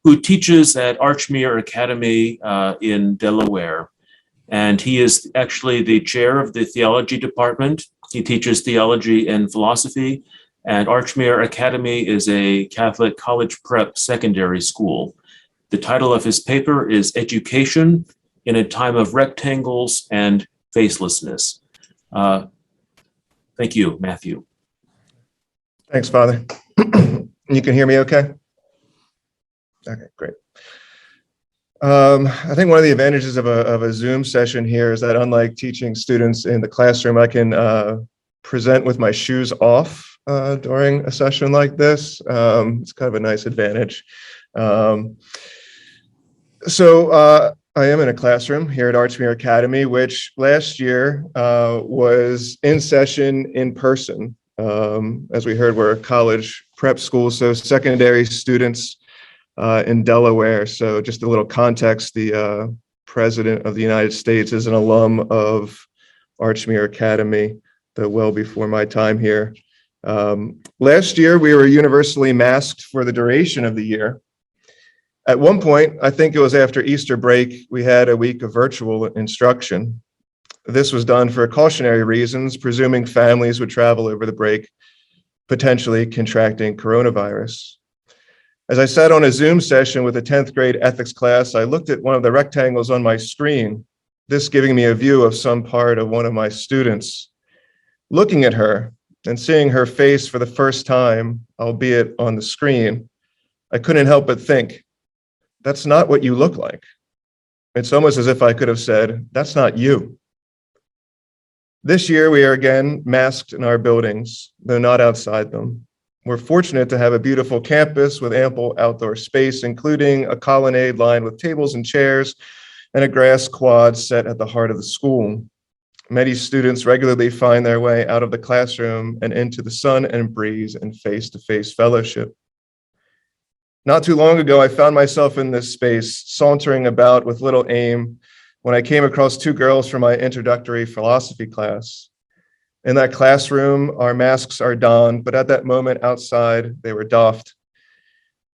who teaches at Archmere Academy in Delaware. And he is actually the chair of the theology department. He teaches theology and philosophy. And Archmere Academy is a Catholic college prep secondary school. The title of his paper is Education in a Time of Rectangles and Facelessness. Thank you, Matthew. Thanks, Father. You can hear me okay? Okay, great. I think one of the advantages of a Zoom session here is that unlike teaching students in the classroom, I can present with my shoes off during a session like this. It's kind of a nice advantage. So I am in a classroom here at Archmere Academy, which last year was in session in person. As we heard, we're a college prep school, so secondary students in Delaware. So just a little context, the President of the United States is an alum of Archmere Academy, though well before my time here. Last year, we were universally masked for the duration of the year. At one point, I think it was after Easter break, we had a week of virtual instruction. This was done for cautionary reasons, presuming families would travel over the break, potentially contracting coronavirus. As I sat on a Zoom session with a 10th grade ethics class, I looked at one of the rectangles on my screen, this giving me a view of some part of one of my students. Looking at her and seeing her face for the first time, albeit on the screen, I couldn't help but think, that's not what you look like. It's almost as if I could have said, that's not you. This year, we are again masked in our buildings, though not outside them. We're fortunate to have a beautiful campus with ample outdoor space, including a colonnade lined with tables and chairs and a grass quad set at the heart of the school. Many students regularly find their way out of the classroom and into the sun and breeze and face-to-face fellowship. Not too long ago, I found myself in this space, sauntering about with little aim, when I came across two girls from my introductory philosophy class. In that classroom, our masks are donned, but at that moment outside, they were doffed.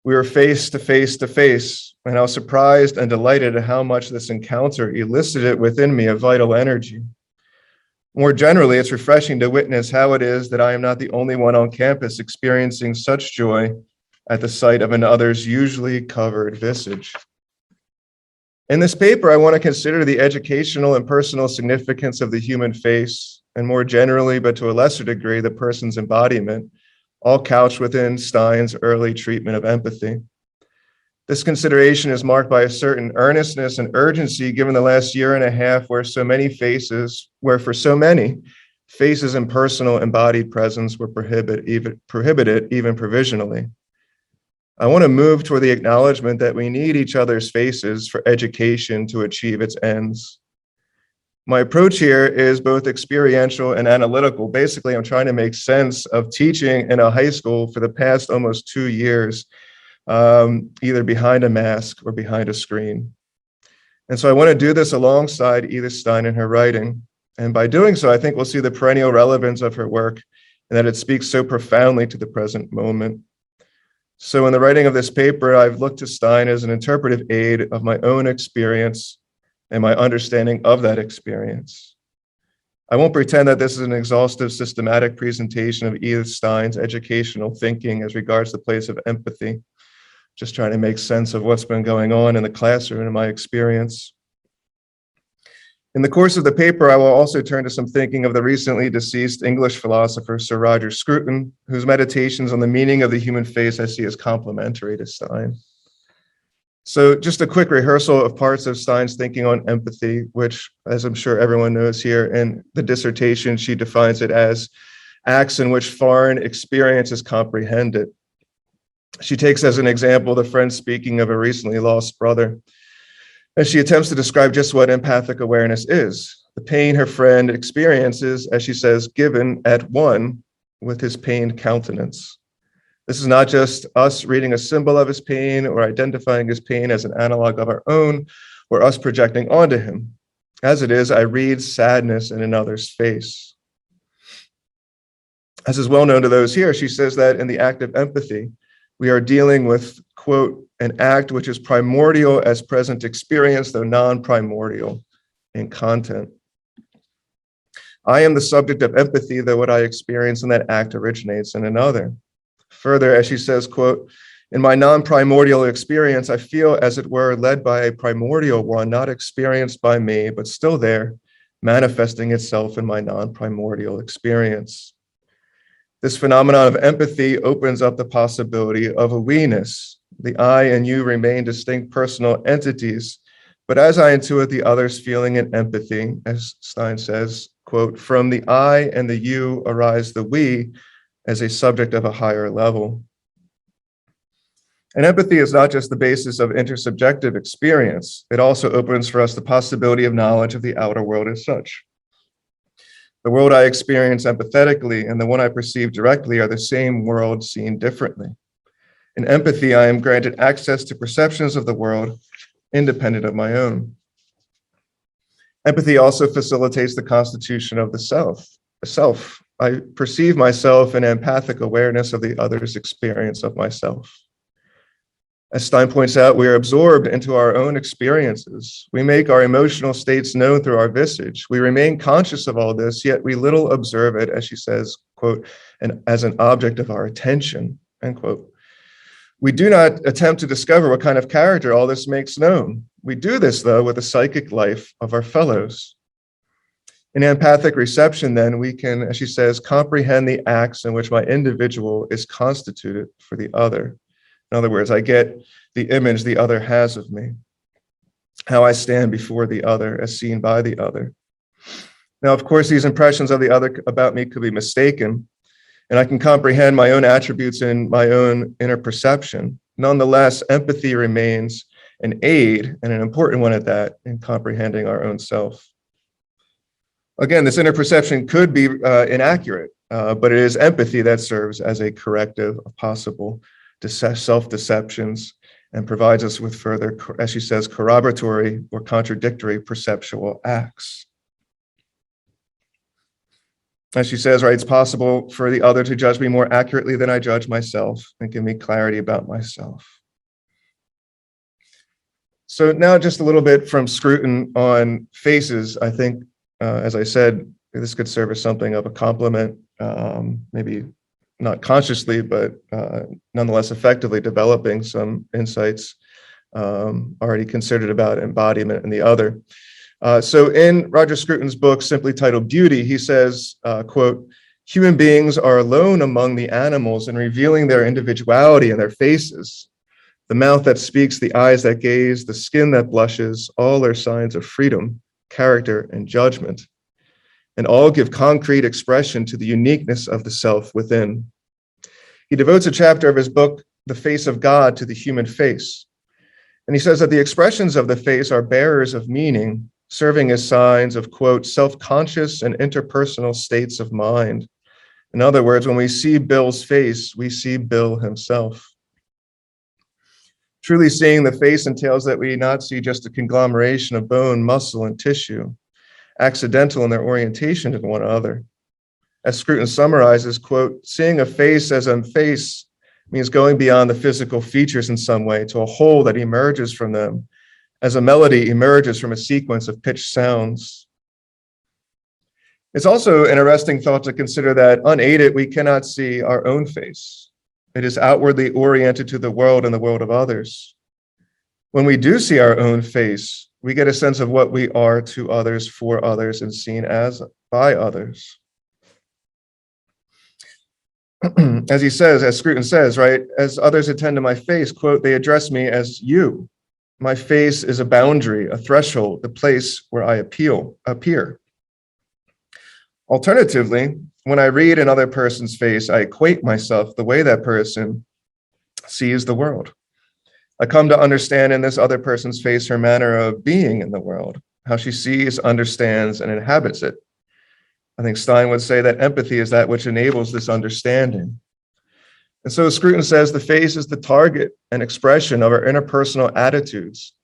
We were face to face to face, and I was surprised and delighted at how much this encounter elicited within me a vital energy. More generally, it's refreshing to witness how it is that I am not the only one on campus experiencing such joy at the sight of another's usually covered visage. In this paper, I want to consider the educational and personal significance of the human face, and more generally, but to a lesser degree, the person's embodiment, all couched within Stein's early treatment of empathy. This consideration is marked by a certain earnestness and urgency given the last year and a half where for so many, faces and personal embodied presence were prohibited even provisionally. I want to move toward the acknowledgement that we need each other's faces for education to achieve its ends. My approach here is both experiential and analytical. Basically, I'm trying to make sense of teaching in a high school for the past almost 2 years, either behind a mask or behind a screen. And so I want to do this alongside Edith Stein in her writing. And by doing so, I think we'll see the perennial relevance of her work and that it speaks so profoundly to the present moment. So in the writing of this paper, I've looked to Stein as an interpretive aid of my own experience and my understanding of that experience. I won't pretend that this is an exhaustive, systematic presentation of Edith Stein's educational thinking as regards the place of empathy, just trying to make sense of what's been going on in the classroom and in my experience. In the course of the paper, I will also turn to some thinking of the recently deceased English philosopher, Sir Roger Scruton, whose meditations on the meaning of the human face I see as complementary to Stein. So just a quick rehearsal of parts of Stein's thinking on empathy, which, as I'm sure everyone knows here, in the dissertation, she defines it as acts in which foreign experience is comprehended. She takes as an example the friend speaking of a recently lost brother, as she attempts to describe just what empathic awareness is, the pain her friend experiences, as she says, given at one with his pained countenance. This is not just us reading a symbol of his pain or identifying his pain as an analog of our own, or us projecting onto him. As it is, I read sadness in another's face. As is well known to those here, she says that in the act of empathy, We are dealing with, quote, an act which is primordial as present experience, though non-primordial in content. I am the subject of empathy, though what I experience in that act originates in another. Further, as she says, quote, in my non-primordial experience, I feel, as it were, led by a primordial one, not experienced by me, but still there, manifesting itself in my non-primordial experience. This phenomenon of empathy opens up the possibility of a we-ness. The I and you remain distinct personal entities, but as I intuit the other's feeling and empathy, as Stein says, quote, from the I and the you arise the we as a subject of a higher level. And empathy is not just the basis of intersubjective experience. It also opens for us the possibility of knowledge of the outer world as such. The world I experience empathetically and the one I perceive directly are the same world seen differently. In empathy, I am granted access to perceptions of the world independent of my own. Empathy also facilitates the constitution of the self. I perceive myself in empathic awareness of the other's experience of myself. As Stein points out, we are absorbed into our own experiences. We make our emotional states known through our visage. We remain conscious of all this, yet we little observe it, as she says, quote, and as an object of our attention, end quote. We do not attempt to discover what kind of character all this makes known. We do this, though, with the psychic life of our fellows. In empathic reception, then, we can, as she says, comprehend the acts in which my individual is constituted for the other. In other words, I get the image the other has of me, how I stand before the other as seen by the other. Now, of course, these impressions of the other about me could be mistaken, and I can comprehend my own attributes in my own inner perception. Nonetheless, empathy remains an aid, and an important one at that, in comprehending our own self. Again, this inner perception could be inaccurate, but it is empathy that serves as a corrective of possible self-deceptions and provides us with further, as she says, corroboratory or contradictory perceptual acts. As she says, right, it's possible for the other to judge me more accurately than I judge myself and give me clarity about myself. So now just a little bit from Scruton on faces. I think, as I said, this could serve as something of a complement, maybe not consciously, but nonetheless effectively developing some insights already considered about embodiment and the other. So in Roger Scruton's book, simply titled Beauty, he says, quote, human beings are alone among the animals in revealing their individuality in their faces. The mouth that speaks, the eyes that gaze, the skin that blushes, all are signs of freedom, character, and judgment. And all give concrete expression to the uniqueness of the self within. He devotes a chapter of his book, The Face of God, to the human face. And he says that the expressions of the face are bearers of meaning, serving as signs of, quote, self-conscious and interpersonal states of mind. In other words, when we see Bill's face, we see Bill himself. Truly seeing the face entails that we not see just a conglomeration of bone, muscle, and tissue, accidental in their orientation to one another. As Scruton summarizes, quote, seeing a face as a face means going beyond the physical features in some way to a whole that emerges from them, as a melody emerges from a sequence of pitched sounds. It's also an interesting thought to consider that unaided, we cannot see our own face. It is outwardly oriented to the world and the world of others. When we do see our own face, we get a sense of what we are to others, for others, and seen as by others. As he says, as Scruton says, right, as others attend to my face, quote, they address me as you. My face is a boundary, a threshold, the place where I appear. Alternatively, when I read another person's face, I equate myself the way that person sees the world. I come to understand in this other person's face her manner of being in the world, how she sees, understands, and inhabits it. I think Stein would say that empathy is that which enables this understanding. And so Scruton says the face is the target and expression of our interpersonal attitudes,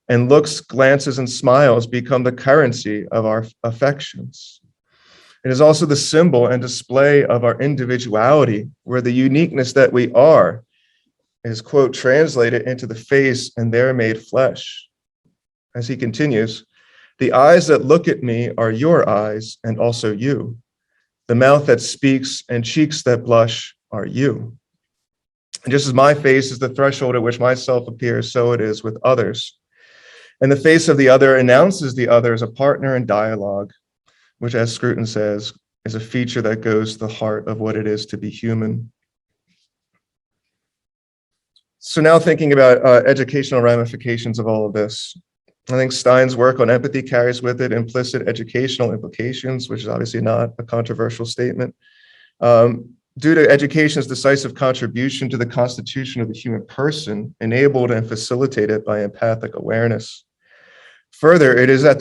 and looks, glances, and smiles become the currency of our affections. It is also the symbol and display of our individuality, where the uniqueness that we are is, quote, translated into the face and there made flesh. As he continues, the eyes that look at me are your eyes and also you. The mouth that speaks and cheeks that blush are you. And just as my face is the threshold at which myself appears, so it is with others. And the face of the other announces the other as a partner in dialogue, which, as Scruton says, is a feature that goes to the heart of what it is to be human. So now thinking about educational ramifications of all of this, I think Stein's work on empathy carries with it implicit educational implications, which is obviously not a controversial statement. Due to education's decisive contribution to the constitution of the human person, enabled and facilitated by empathic awareness. Further, it is at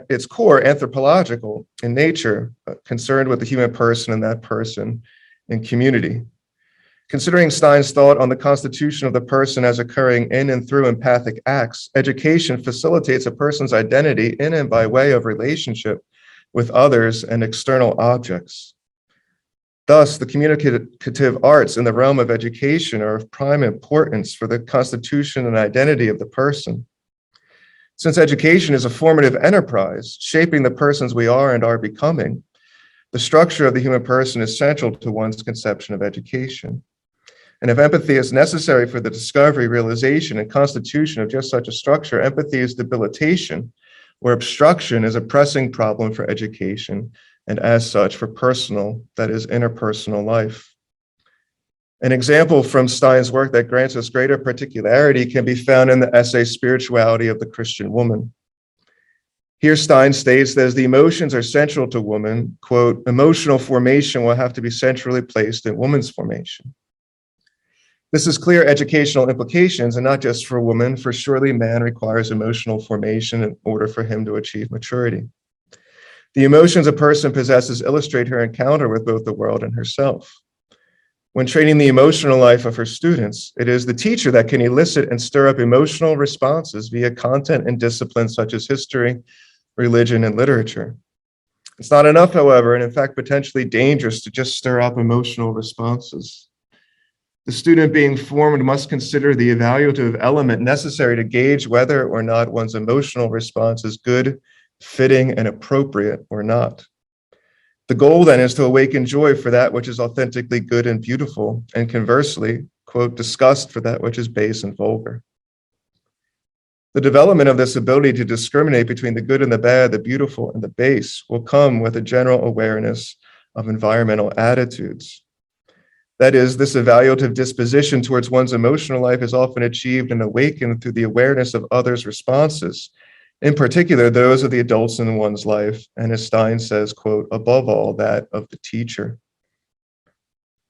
its core anthropological in nature, concerned with the human person and that person in community. Considering Stein's thought on the constitution of the person as occurring in and through empathic acts, education facilitates a person's identity in and by way of relationship with others and external objects. Thus, the communicative arts in the realm of education are of prime importance for the constitution and identity of the person. Since education is a formative enterprise, shaping the persons we are and are becoming, the structure of the human person is central to one's conception of education. And if empathy is necessary for the discovery, realization, and constitution of just such a structure, empathy is debilitation, where obstruction is a pressing problem for education, and as such for personal, that is, interpersonal life. An example from Stein's work that grants us greater particularity can be found in the essay Spirituality of the Christian Woman. Here Stein states that as the emotions are central to woman, quote, emotional formation will have to be centrally placed in woman's formation. This has clear educational implications, and not just for women, for surely man requires emotional formation in order for him to achieve maturity. The emotions a person possesses illustrate her encounter with both the world and herself. When training the emotional life of her students, it is the teacher that can elicit and stir up emotional responses via content and disciplines such as history, religion, and literature. It's not enough, however, and in fact potentially dangerous to just stir up emotional responses. The student being formed must consider the evaluative element necessary to gauge whether or not one's emotional response is good, fitting, and appropriate or not. The goal then is to awaken joy for that which is authentically good and beautiful, and conversely, quote, disgust for that which is base and vulgar. The development of this ability to discriminate between the good and the bad, the beautiful and the base, will come with a general awareness of environmental attitudes. That is, this evaluative disposition towards one's emotional life is often achieved and awakened through the awareness of others' responses, in particular, those of the adults in one's life, and as Stein says, quote, above all, that of the teacher.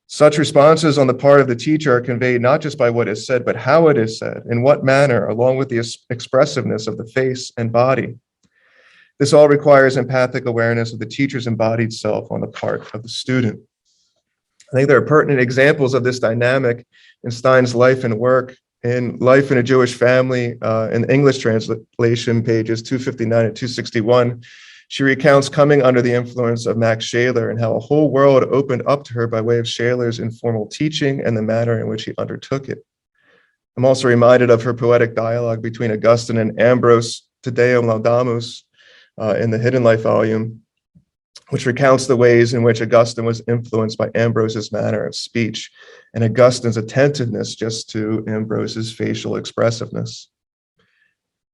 Such responses on the part of the teacher are conveyed not just by what is said, but how it is said, in what manner, along with the expressiveness of the face and body. This all requires empathic awareness of the teacher's embodied self on the part of the student. I think there are pertinent examples of this dynamic in Stein's life and work. In Life in a Jewish Family, in English translation, pages 259 and 261, she recounts coming under the influence of Max Scheler and how a whole world opened up to her by way of Scheler's informal teaching and the manner in which he undertook it. I'm also reminded of her poetic dialogue between Augustine and Ambrose, Te Deum Laudamus, in the Hidden Life volume, which recounts the ways in which Augustine was influenced by Ambrose's manner of speech and Augustine's attentiveness just to Ambrose's facial expressiveness.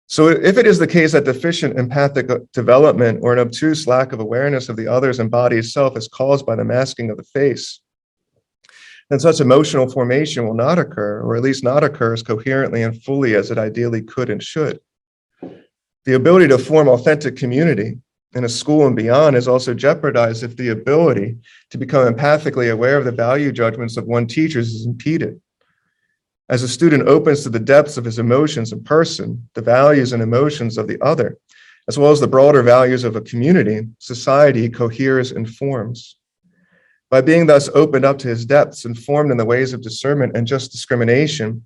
So if it is the case that deficient empathic development or an obtuse lack of awareness of the other's embodied self is caused by the masking of the face, then such emotional formation will not occur, or at least not occur as coherently and fully as it ideally could and should. The ability to form authentic community in a school and beyond is also jeopardized if the ability to become empathically aware of the value judgments of one teachers is impeded. As a student opens to the depths of his emotions in person, the values and emotions of the other, as well as the broader values of a community, society coheres and forms. By being thus opened up to his depths and formed in the ways of discernment and just discrimination,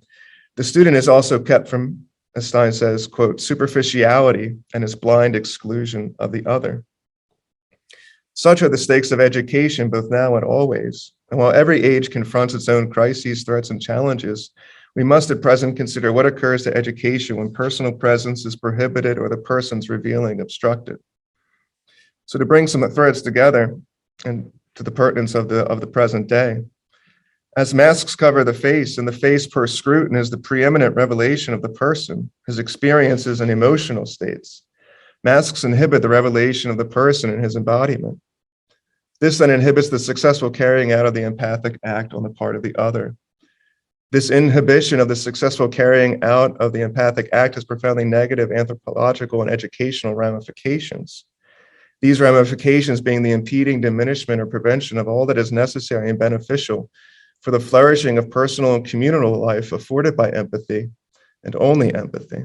the student is also kept from, as Stein says, quote, superficiality and his blind exclusion of the other. Such are the stakes of education, both now and always. And while every age confronts its own crises, threats, and challenges, we must at present consider what occurs to education when personal presence is prohibited or the person's revealing obstructed. So to bring some threads together and to the pertinence of the present day, as masks cover the face, and the face per scrutin is the preeminent revelation of the person, his experiences and emotional states, masks inhibit the revelation of the person and his embodiment. This then inhibits the successful carrying out of the empathic act on the part of the other. This inhibition of the successful carrying out of the empathic act has profoundly negative anthropological and educational ramifications. These ramifications being the impeding diminishment or prevention of all that is necessary and beneficial for the flourishing of personal and communal life afforded by empathy and only empathy.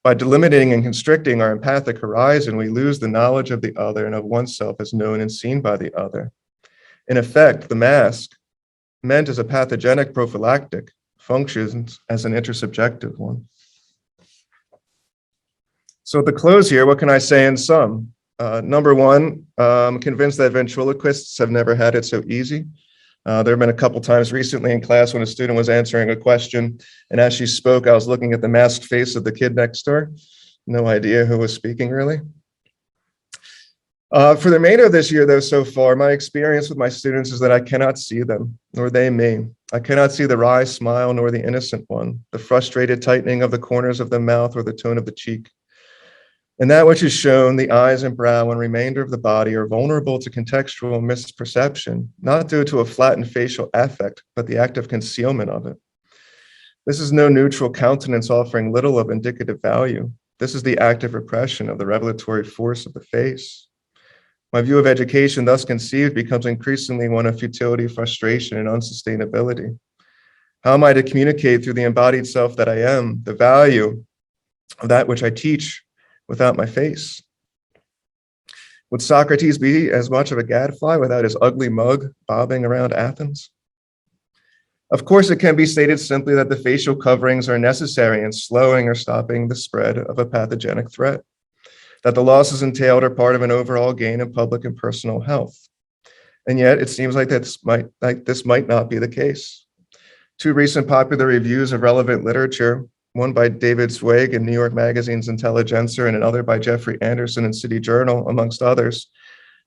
By delimiting and constricting our empathic horizon, we lose the knowledge of the other and of oneself as known and seen by the other. In effect, the mask, meant as a pathogenic prophylactic, functions as an intersubjective one. So at the close here, what can I say in sum? Number one, I'm convinced that ventriloquists have never had it so easy. There have been a couple times recently in class when a student was answering a question, and as she spoke, I was looking at the masked face of the kid next door. No idea who was speaking, really. For the remainder of this year, though, so far, my experience with my students is that I cannot see them, nor they me. I cannot see the wry smile, nor the innocent one, the frustrated tightening of the corners of the mouth, or the tone of the cheek. And that which is shown, the eyes and brow and remainder of the body, are vulnerable to contextual misperception, not due to a flattened facial affect, but the act of concealment of it. This is no neutral countenance offering little of indicative value. This is the active repression of the revelatory force of the face. My view of education, thus conceived, becomes increasingly one of futility, frustration, and unsustainability. How am I to communicate through the embodied self that I am, the value of that which I teach, without my face? Would Socrates be as much of a gadfly without his ugly mug bobbing around Athens? Of course, it can be stated simply that the facial coverings are necessary in slowing or stopping the spread of a pathogenic threat, that the losses entailed are part of an overall gain in public and personal health. And yet, it seems like this might not be the case. Two recent popular reviews of relevant literature, one by David Zweig in New York Magazine's Intelligencer and another by Jeffrey Anderson in City Journal, amongst others,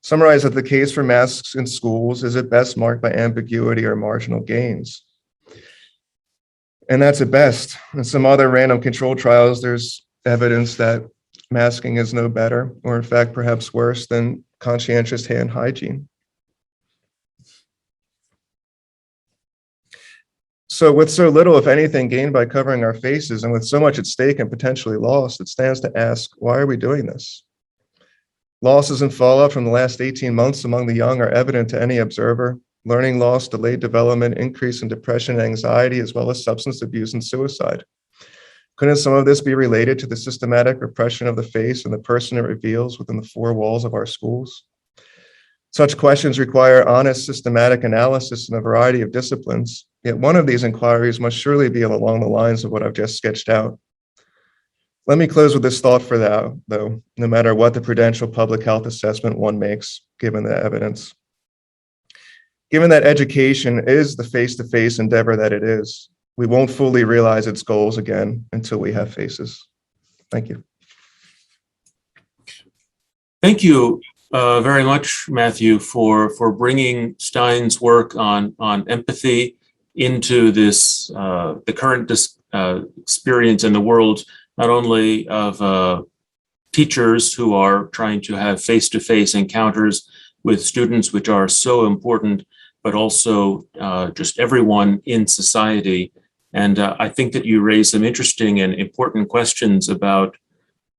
summarize that the case for masks in schools is at best marked by ambiguity or marginal gains. And that's at best. In some other random control trials, there's evidence that masking is no better, or in fact, perhaps worse than conscientious hand hygiene. So with so little, if anything, gained by covering our faces, and with so much at stake and potentially lost, it stands to ask, why are we doing this? Losses and fallout from the last 18 months among the young are evident to any observer. Learning loss, delayed development, increase in depression and anxiety, as well as substance abuse and suicide. Couldn't some of this be related to the systematic repression of the face and the person it reveals within the four walls of our schools? Such questions require honest, systematic analysis in a variety of disciplines, yet one of these inquiries must surely be along the lines of what I've just sketched out. Let me close with this thought for that, though, no matter what the prudential public health assessment one makes, given the evidence. Given that education is the face-to-face endeavor that it is, we won't fully realize its goals again until we have faces. Thank you. Thank you very much, Matthew, for bringing Stein's work on empathy into this the current experience in the world, not only of teachers who are trying to have face-to-face encounters with students, which are so important, but also just everyone in society. And I think that you raised some interesting and important questions about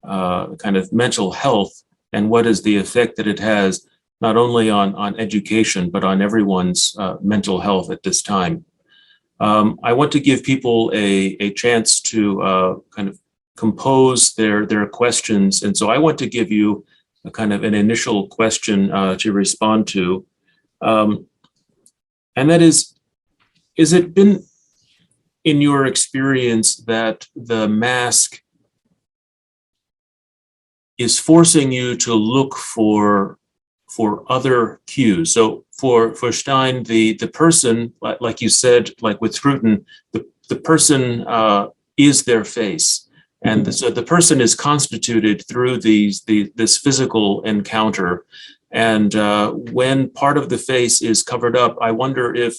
kind of mental health and what is the effect that it has not only on education, but on everyone's mental health at this time. I want to give people a chance to kind of compose their questions. And so I want to give you a kind of an initial question to respond to. And that is it been in your experience that the mask is forcing you to look for for other cues. So for Stein, the person, like you said, like with Scruton, the person is their face. And so the person is constituted through this physical encounter. And when part of the face is covered up, I wonder if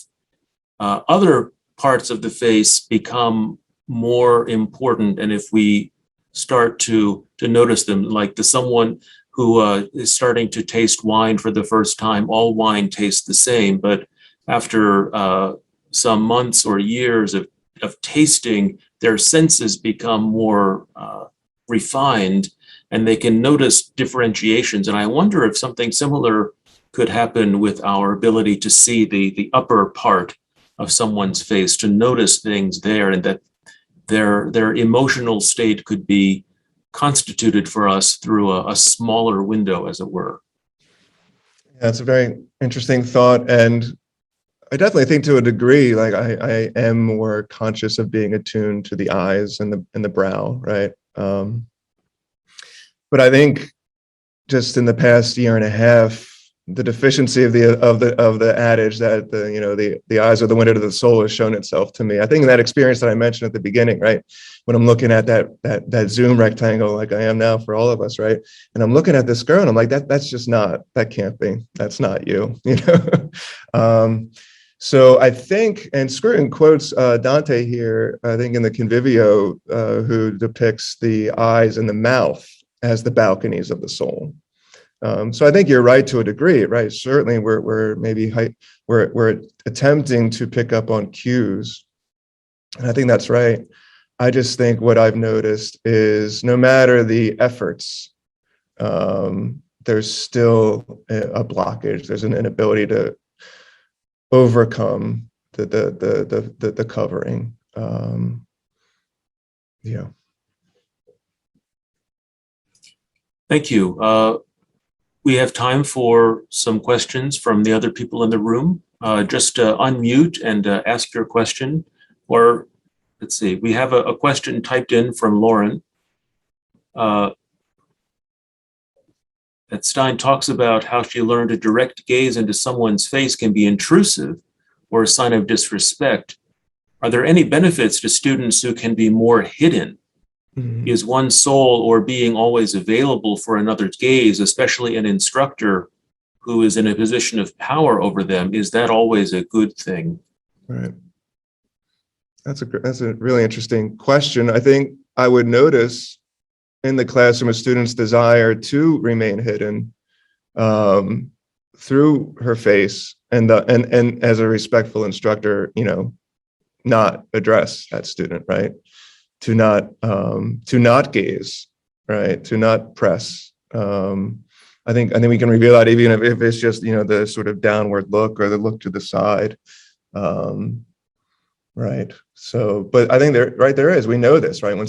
other parts of the face become more important, and if we start to notice them, like someone who is starting to taste wine for the first time. All wine tastes the same, but after some months or years of tasting, their senses become more refined, and they can notice differentiations. And I wonder if something similar could happen with our ability to see the upper part of someone's face, to notice things there, and that their emotional state could be constituted for us through a smaller window, as it were. That's a very interesting thought. And I definitely think to a degree, like I am more conscious of being attuned to the eyes and the brow, right? But I think just in the past year and a half, the deficiency of the adage that the eyes are the window to the soul has shown itself to me. I think that experience that I mentioned at the beginning, right, when I'm looking at that Zoom rectangle, like I am now for all of us, right, and I'm looking at this girl, and I'm like, that can't be, that's not you, you know. So I think, and Scruton quotes Dante here, I think in the Convivio, who depicts the eyes and the mouth as the balconies of the soul. So I think you're right to a degree, right? Certainly, we're attempting to pick up on cues, and I think that's right. I just think what I've noticed is no matter the efforts, there's still a blockage. There's an inability to overcome the covering. Yeah. Thank you. We have time for some questions from the other people in the room. Just unmute and ask your question. Or let's see, we have a question typed in from Lauren. That Stein talks about how she learned a direct gaze into someone's face can be intrusive or a sign of disrespect. Are there any benefits to students who can be more hidden? Mm-hmm. Is one soul or being always available for another's gaze, especially an instructor who is in a position of power over them? Is that always a good thing? Right. That's a really interesting question. I think I would notice in the classroom a student's desire to remain hidden through her face, and as a respectful instructor, not address that student, right? To not gaze, right? To not press. I think we can reveal that even if it's just the sort of downward look or the look to the side, right? So, but I think there is. We know this, right?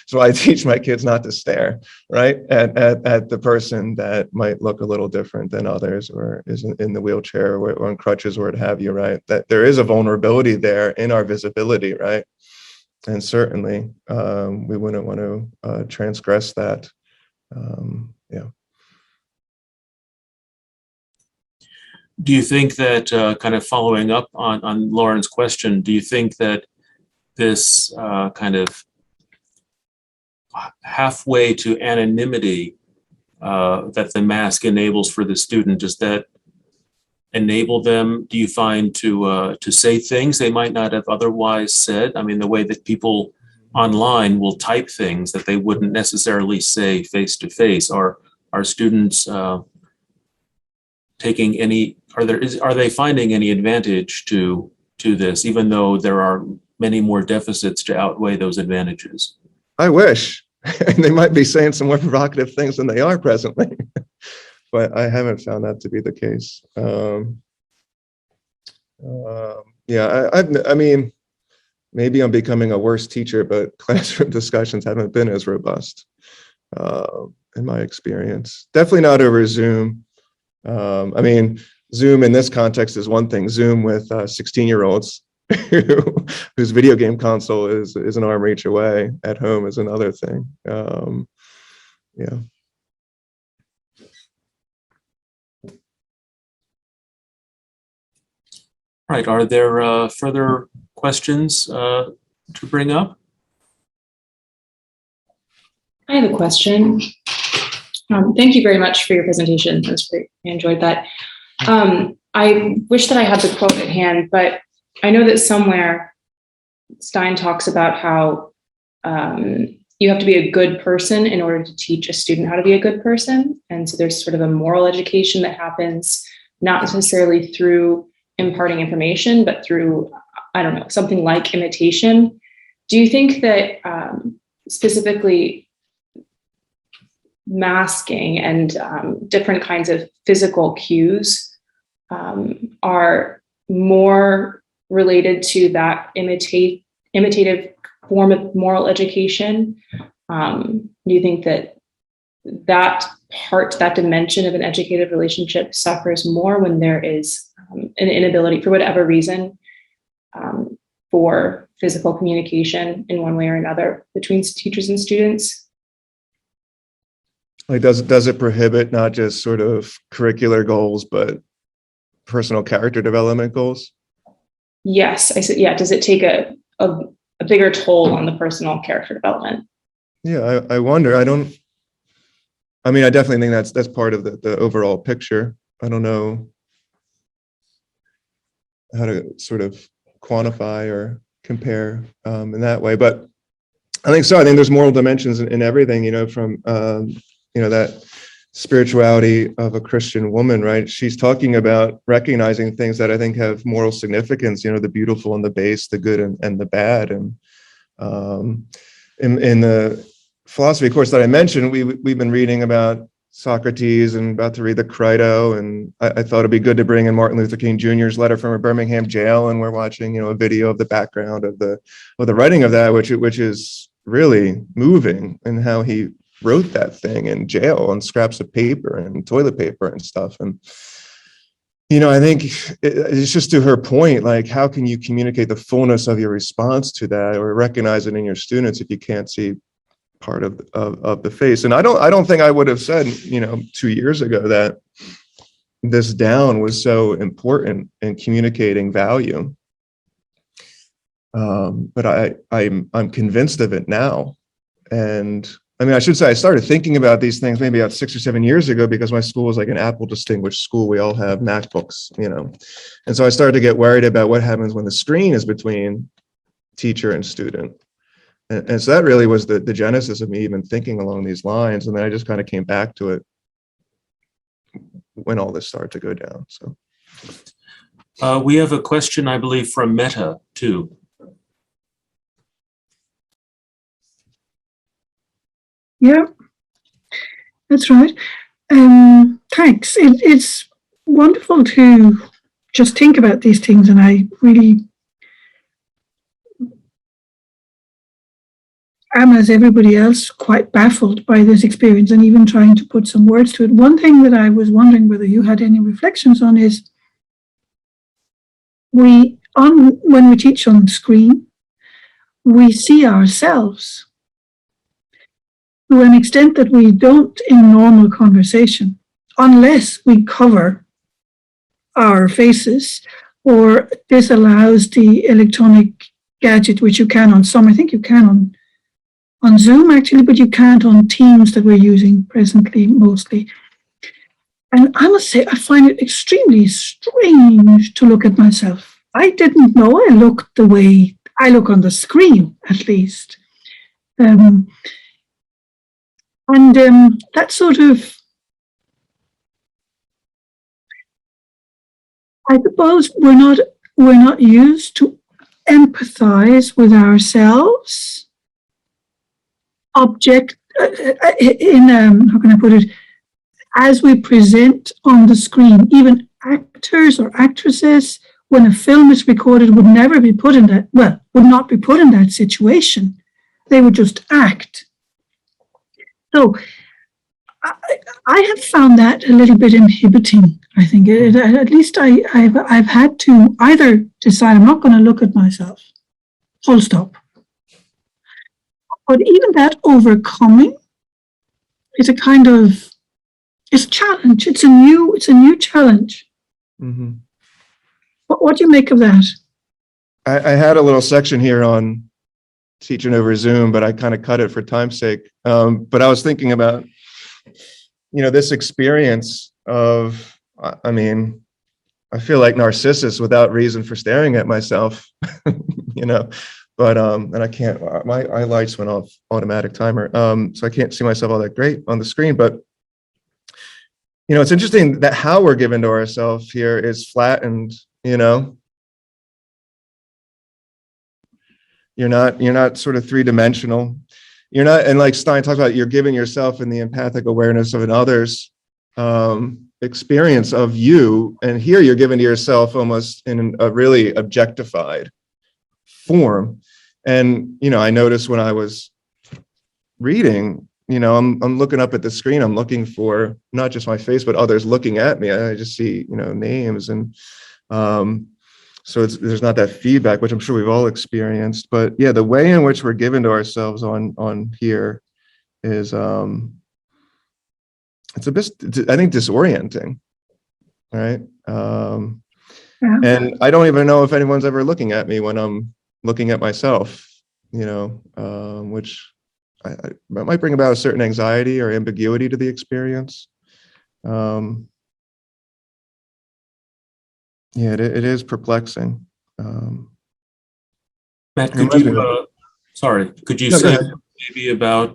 So I teach my kids not to stare, right, at the person that might look a little different than others, or is in the wheelchair or on crutches, or what have you, right? That there is a vulnerability there in our visibility, right? And certainly, we wouldn't want to transgress that. Yeah. Do you think that, kind of following up on Lauren's question, do you think that this kind of halfway to anonymity that the mask enables for the student, does that enable them, do you find, to say things they might not have otherwise said? I mean, the way that people online will type things that they wouldn't necessarily say face to face. Are students taking any? Are they finding any advantage to this, even though there are many more deficits to outweigh those advantages? I wish. They might be saying some more provocative things than they are presently. But I haven't found that to be the case. Yeah, I mean, maybe I'm becoming a worse teacher, but classroom discussions haven't been as robust in my experience. Definitely not over Zoom. I mean, Zoom in this context is one thing. Zoom with 16-year-olds whose video game console is an arm reach away at home is another thing. Yeah. Right. Are there further questions to bring up? I have a question. Thank you very much for your presentation. That was great. I enjoyed that. I wish that I had the quote at hand, but I know that somewhere Stein talks about how you have to be a good person in order to teach a student how to be a good person. And so there's sort of a moral education that happens not necessarily through imparting information, but through, I don't know, something like imitation. Do you think that specifically masking and different kinds of physical cues are more related to that imitative form of moral education? Do you think that that part, that dimension of an educative relationship suffers more when there is an inability, for whatever reason, for physical communication in one way or another between teachers and students? Like, does it prohibit not just sort of curricular goals, but personal character development goals? Yes, I said, yeah. Does it take a bigger toll on the personal character development? Yeah, I wonder. I definitely think that's part of the overall picture. I don't know how to sort of quantify or compare in that way, but I think so. I think there's moral dimensions in everything, from that spirituality of a Christian woman, right? She's talking about recognizing things that I think have moral significance, the beautiful and the base, the good and the bad. And in the philosophy course that I mentioned, we've been reading about Socrates and about to read the Credo, and I thought it'd be good to bring in Martin Luther King Jr.'s letter from a Birmingham jail, and we're watching, a video of the background of the writing of that, which is really moving, and how he wrote that thing in jail on scraps of paper and toilet paper and stuff. And I think it's just to her point, like, how can you communicate the fullness of your response to that or recognize it in your students if you can't see part of the face? And I don't think I would have said 2 years ago that this down was so important in communicating value, but I'm convinced of it now. And I should say I started thinking about these things maybe about 6 or 7 years ago, because my school was like an Apple distinguished school. We all have MacBooks, and so I started to get worried about what happens when the screen is between teacher and student. And so that really was the genesis of me even thinking along these lines. And then I just kind of came back to it when all this started to go down. So we have a question, I believe, from Meta too. Yeah, that's right. Thanks. It's wonderful to just think about these things, and I really am, as everybody else, quite baffled by this experience and even trying to put some words to it. One thing that I was wondering whether you had any reflections on is when we teach on screen, we see ourselves to an extent that we don't in normal conversation, unless we cover our faces, or this allows the electronic gadget, which you can on some, I think you can on Zoom actually, but you can't on Teams that we're using presently mostly. And I must say, I find it extremely strange to look at myself. I didn't know I looked the way I look on the screen, at least. That sort of, I suppose we're not used to empathize with ourselves. How can I put it? As we present on the screen, even actors or actresses, when a film is recorded, would not be put in that situation. They would just act. So I have found that a little bit inhibiting. I think at least I've had to either decide I'm not going to look at myself, full stop. But even that overcoming is a kind of, it's a challenge. It's a new challenge. Mm-hmm. What do you make of that? I had a little section here on teaching over Zoom, but I kind of cut it for time's sake. But I was thinking about, this experience of, I feel like Narcissus without reason for staring at myself, but, and I can't, my lights went off automatic timer. So I can't see myself all that great on the screen, but it's interesting that how we're given to ourselves here is flattened, You're not sort of three-dimensional. You're not, and like Stein talks about, you're giving yourself in the empathic awareness of an other's experience of you. And here you're giving to yourself almost in a really objectified form. And, I noticed when I was reading, I'm looking up at the screen, I'm looking for not just my face, but others looking at me. I just see, names and, so there's not that feedback, which I'm sure we've all experienced, but yeah, the way in which we're given to ourselves on here is, it's a bit, I think, disorienting, right? And I don't even know if anyone's ever looking at me when I'm looking at myself, which I might bring about a certain anxiety or ambiguity to the experience. Yeah, it is perplexing. Matt, could you No, say maybe about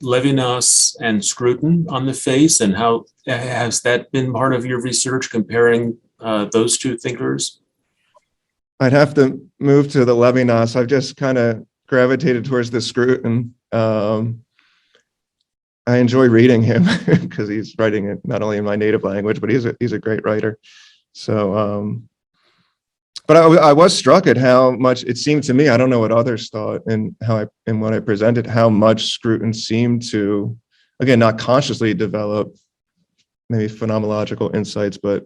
Levinas and Scruton on the face, and how has that been part of your research, comparing those two thinkers? I'd have to move to the Levinas. I've just kind of gravitated towards the Scruton. I enjoy reading him because he's writing it not only in my native language, but he's a great writer. So, but I was struck at how much it seemed to me, I don't know what others thought, and when I presented, how much Scruton seemed to, again, not consciously develop maybe phenomenological insights, but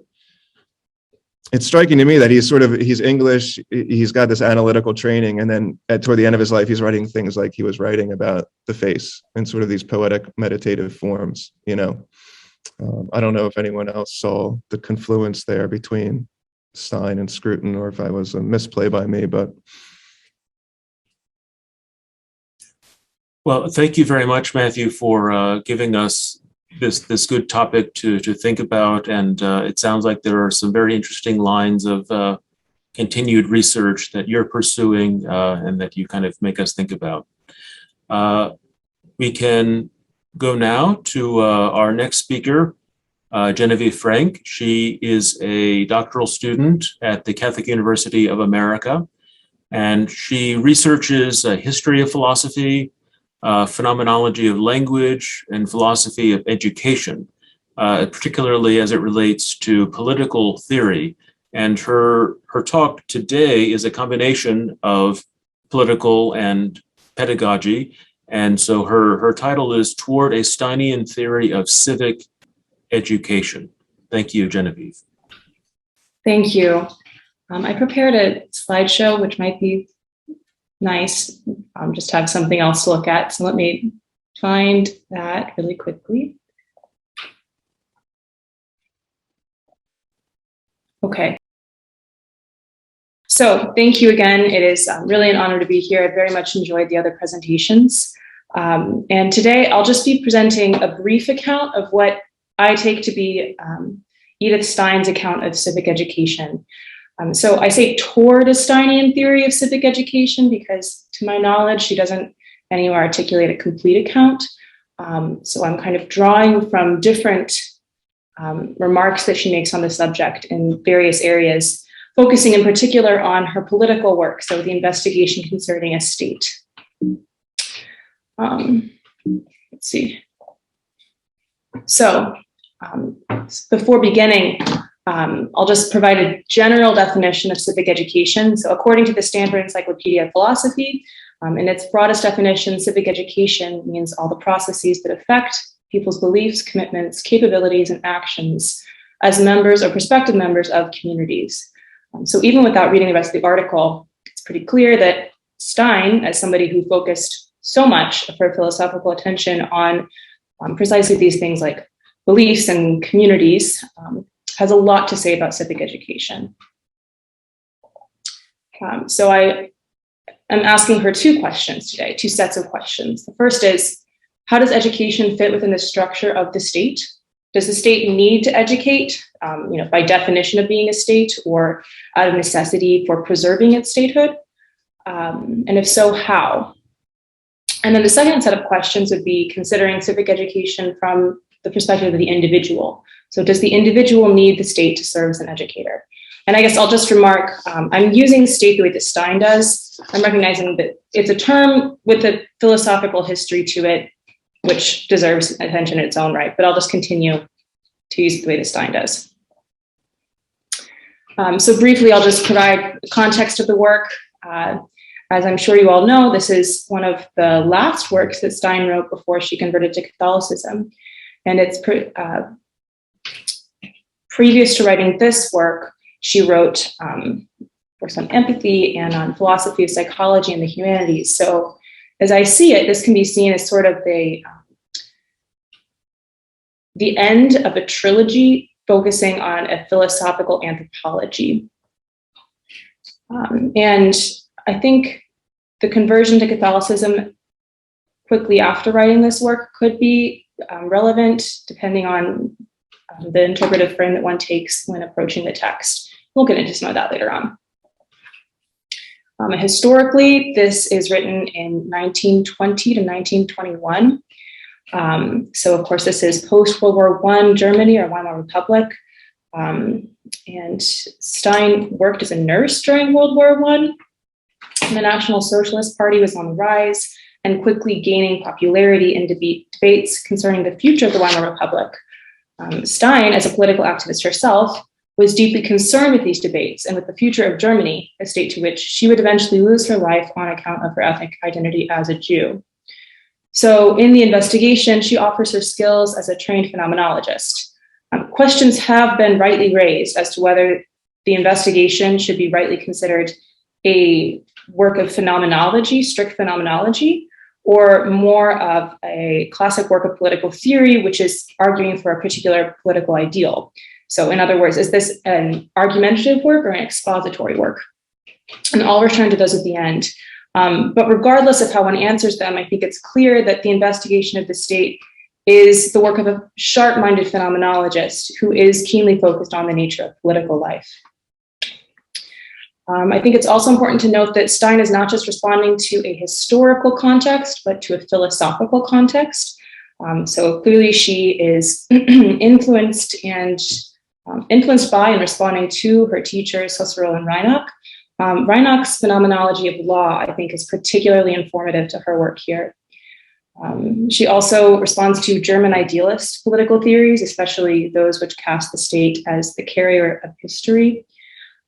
it's striking to me that he's English, he's got this analytical training, and then toward the end of his life, he's writing things like he was writing about the face in sort of these poetic meditative forms, I don't know if anyone else saw the confluence there between Stein and Scruton, or if I was a misplay by me, but. Well, thank you very much, Matthew, for giving us this good topic to think about. And it sounds like there are some very interesting lines of continued research that you're pursuing and that you kind of make us think about. We can go now to our next speaker, Genevieve Frank. She is a doctoral student at the Catholic University of America, and she researches history of philosophy, phenomenology of language, and philosophy of education, particularly as it relates to political theory. And her talk today is a combination of political and pedagogy. And so her title is Toward a Steinian Theory of Civic Education. Thank you, Genevieve. Thank you. I prepared a slideshow, which might be nice, just to have something else to look at. So let me find that really quickly. Okay. So thank you again. It is really an honor to be here. I very much enjoyed the other presentations. And today I'll just be presenting a brief account of what I take to be Edith Stein's account of civic education. So I say toward a Steinian theory of civic education because, to my knowledge, she doesn't anywhere articulate a complete account. So I'm kind of drawing from different remarks that she makes on the subject in various areas, focusing in particular on her political work, so the investigation concerning a state. Let's see. So before beginning, I'll just provide a general definition of civic education. So according to the Stanford Encyclopedia of Philosophy, in its broadest definition, civic education means all the processes that affect people's beliefs, commitments, capabilities, and actions as members or prospective members of communities. So even without reading the rest of the article, it's pretty clear that Stein, as somebody who focused so much of her philosophical attention on precisely these things like beliefs and communities, has a lot to say about civic education. So I am asking her two questions today, two sets of questions. The first is, how does education fit within the structure of the state? Does the state need to educate, by definition of being a state, or out of necessity for preserving its statehood? And if so, how? And then the second set of questions would be considering civic education from the perspective of the individual. So does the individual need the state to serve as an educator? And I guess I'll just remark, I'm using state the way that Stein does. I'm recognizing that it's a term with a philosophical history to it, which deserves attention in its own right, but I'll just continue to use it the way that Stein does. So briefly, I'll just provide the context of the work. As I'm sure you all know, this is one of the last works that Stein wrote before she converted to Catholicism. And it's previous to writing this work, she wrote works on empathy and on philosophy of psychology and the humanities. So as I see it, this can be seen as sort of the end of a trilogy focusing on a philosophical anthropology. And I think the conversion to Catholicism quickly after writing this work could be relevant depending on the interpretive frame that one takes when approaching the text. We'll get into some of that later on. Historically, this is written in 1920 to 1921. So of course, this is post-World War I Germany or Weimar Republic. And Stein worked as a nurse during World War I. The National Socialist Party was on the rise and quickly gaining popularity in debates concerning the future of the Weimar Republic. Stein, as a political activist herself, was deeply concerned with these debates and with the future of Germany, a state to which she would eventually lose her life on account of her ethnic identity as a Jew. So in the investigation, she offers her skills as a trained phenomenologist. Questions have been rightly raised as to whether the investigation should be rightly considered a work of phenomenology, strict phenomenology, or more of a classic work of political theory, which is arguing for a particular political ideal. So in other words, is this an argumentative work or an expository work? And I'll return to those at the end. But regardless of how one answers them, I think it's clear that the investigation of the state is the work of a sharp-minded phenomenologist who is keenly focused on the nature of political life. I think it's also important to note that Stein is not just responding to a historical context, but to a philosophical context. So clearly she is influenced by and responding to her teachers, Husserl and Reinach. Reinach's phenomenology of law, I think, is particularly informative to her work here. She also responds to German idealist political theories, especially those which cast the state as the carrier of history,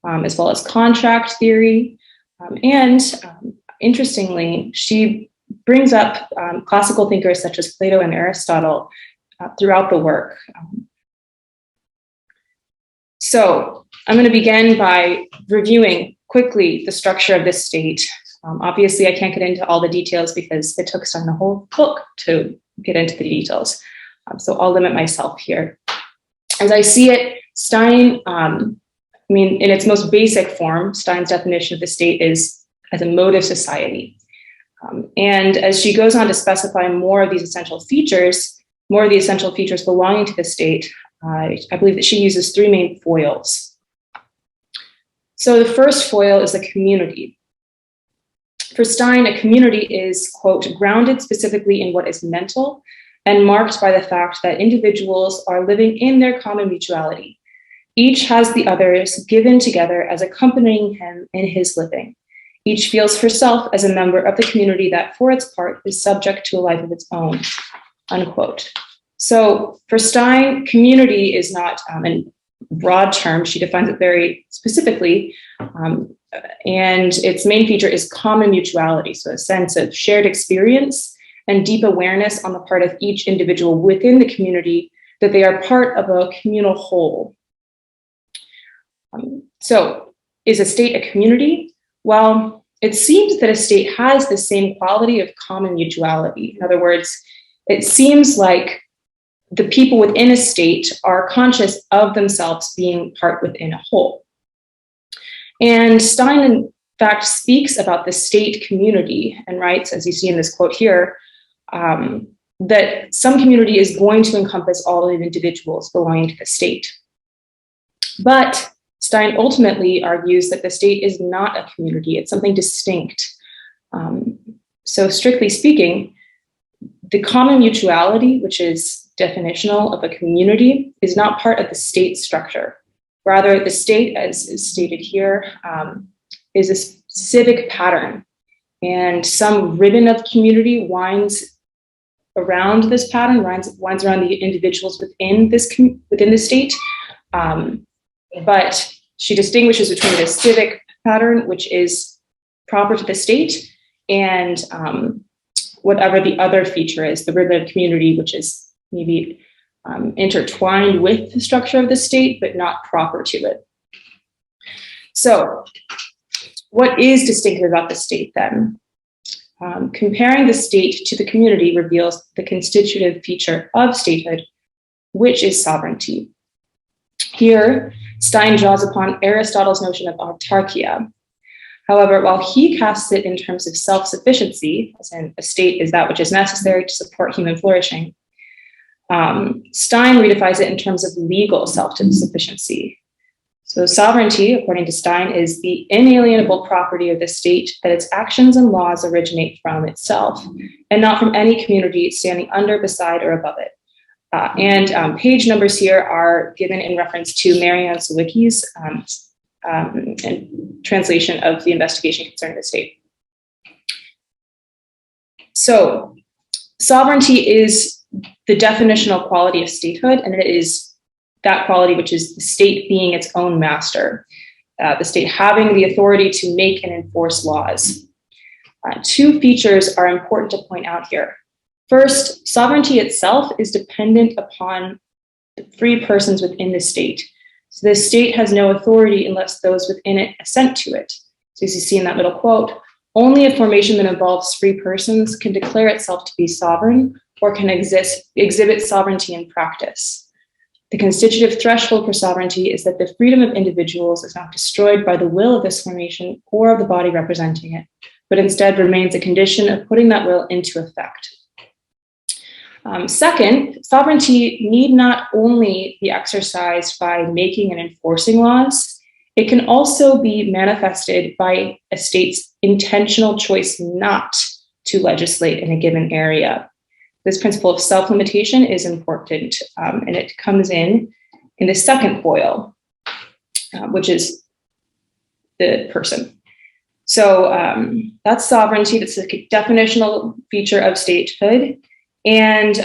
as well as contract theory. Interestingly, she brings up classical thinkers such as Plato and Aristotle throughout the work. So I'm going to begin by reviewing quickly the structure of this state. Obviously, I can't get into all the details because it took Stein a whole book to get into the details. So I'll limit myself here. As I see it, Stein, in its most basic form, Stein's definition of the state is as a mode of society. And as she goes on to specify more of these essential features, more of the essential features belonging to the state, I believe that she uses three main foils. So the first foil is the community. For Stein, a community is, quote, grounded specifically in what is mental and marked by the fact that individuals are living in their common mutuality. Each has the others given together as accompanying him in his living. Each feels herself as a member of the community that, for its part, is subject to a life of its own, unquote. So for Stein, community is not, in broad terms, she defines it very specifically, and its main feature is common mutuality, so a sense of shared experience and deep awareness on the part of each individual within the community that they are part of a communal whole. So is a state a community? Well, it seems that a state has the same quality of common mutuality. In other words, it seems like the people within a state are conscious of themselves being part within a whole. And Stein fact, speaks about the state community and writes, as you see in this quote here, that some community is going to encompass all of the individuals belonging to the state. But Stein ultimately argues that the state is not a community, it's something distinct. So strictly speaking, the common mutuality, which is definitional of a community, is not part of the state structure. Rather, the state, as is stated here, is a civic pattern, and some ribbon of community winds around this pattern, winds around the individuals within the state. But she distinguishes between the civic pattern, which is proper to the state, and whatever the other feature is, the ribbon of community, which is maybe intertwined with the structure of the state, but not proper to it. So what is distinctive about the state then? Comparing the state to the community reveals the constitutive feature of statehood, which is sovereignty. Here, Stein draws upon Aristotle's notion of autarkia. However, while he casts it in terms of self-sufficiency, as in a state is that which is necessary to support human flourishing, Stein redefines it in terms of legal self-sufficiency. So sovereignty, according to Stein, is the inalienable property of the state that its actions and laws originate from itself and not from any community standing under, beside, or above it. And page numbers here are given in reference to Marianne Sawicki's translation of the investigation concerning the state. So sovereignty is the definitional quality of statehood, and it is that quality which is the state being its own master, the state having the authority to make and enforce laws. Two features are important to point out here. First, sovereignty itself is dependent upon the free persons within the state. So the state has no authority unless those within it assent to it. So as you see in that middle quote, only a formation that involves free persons can declare itself to be sovereign or can exhibit sovereignty in practice. The constitutive threshold for sovereignty is that the freedom of individuals is not destroyed by the will of this formation or of the body representing it, but instead remains a condition of putting that will into effect. Second, sovereignty need not only be exercised by making and enforcing laws, it can also be manifested by a state's intentional choice not to legislate in a given area. This principle of self-limitation is important, and it comes in the second foil, which is the person. So that's sovereignty. That's a definitional feature of statehood. And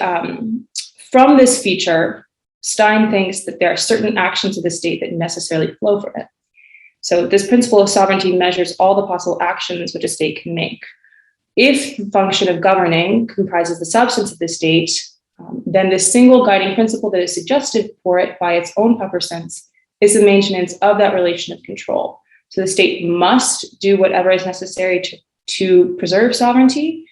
from this feature, Stein thinks that there are certain actions of the state that necessarily flow from it. So this principle of sovereignty measures all the possible actions which a state can make. If the function of governing comprises the substance of the state, then the single guiding principle that is suggested for it by its own proper sense is the maintenance of that relation of control. So the state must do whatever is necessary to preserve sovereignty.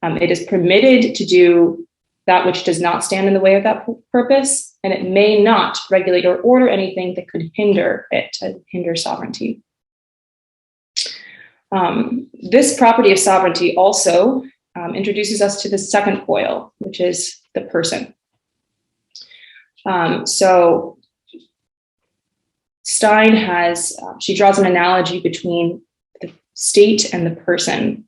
It is permitted to do that which does not stand in the way of that purpose, and it may not regulate or order anything that could hinder it, hinder sovereignty. This property of sovereignty also introduces us to the second foil, which is the person. So Stein she draws an analogy between the state and the person.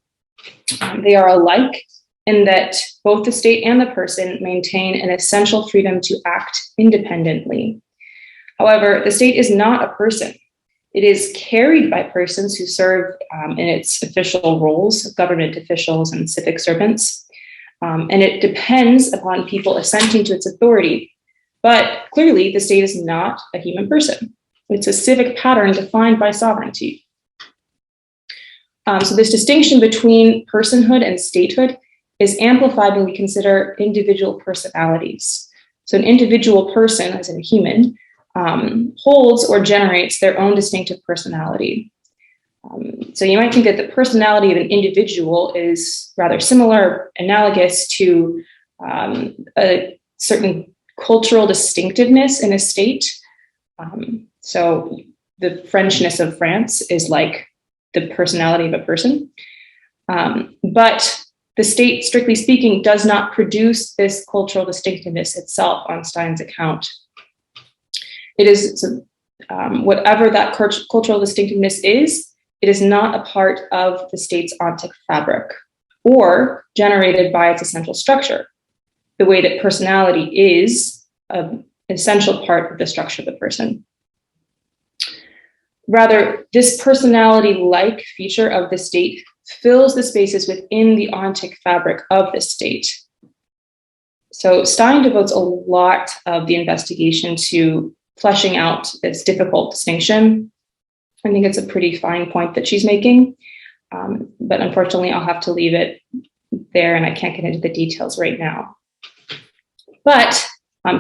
They are alike in that both the state and the person maintain an essential freedom to act independently. However, the state is not a person. It is carried by persons who serve in its official roles, government officials and civic servants, and it depends upon people assenting to its authority. But clearly, the state is not a human person. It's a civic pattern defined by sovereignty. So this distinction between personhood and statehood is amplified when we consider individual personalities. So an individual person, as in a human, holds or generates their own distinctive personality. So you might think that the personality of an individual is rather similar, analogous to a certain cultural distinctiveness in a state. So the Frenchness of France is like the personality of a person. But the state, strictly speaking, does not produce this cultural distinctiveness itself on Stein's account. It is whatever that cultural distinctiveness is, it is not a part of the state's ontic fabric or generated by its essential structure, the way that personality is an essential part of the structure of the person. Rather, this personality-like feature of the state fills the spaces within the ontic fabric of the state. So Stein devotes a lot of the investigation to fleshing out this difficult distinction. I think it's a pretty fine point that she's making, but unfortunately I'll have to leave it there and I can't get into the details right now. But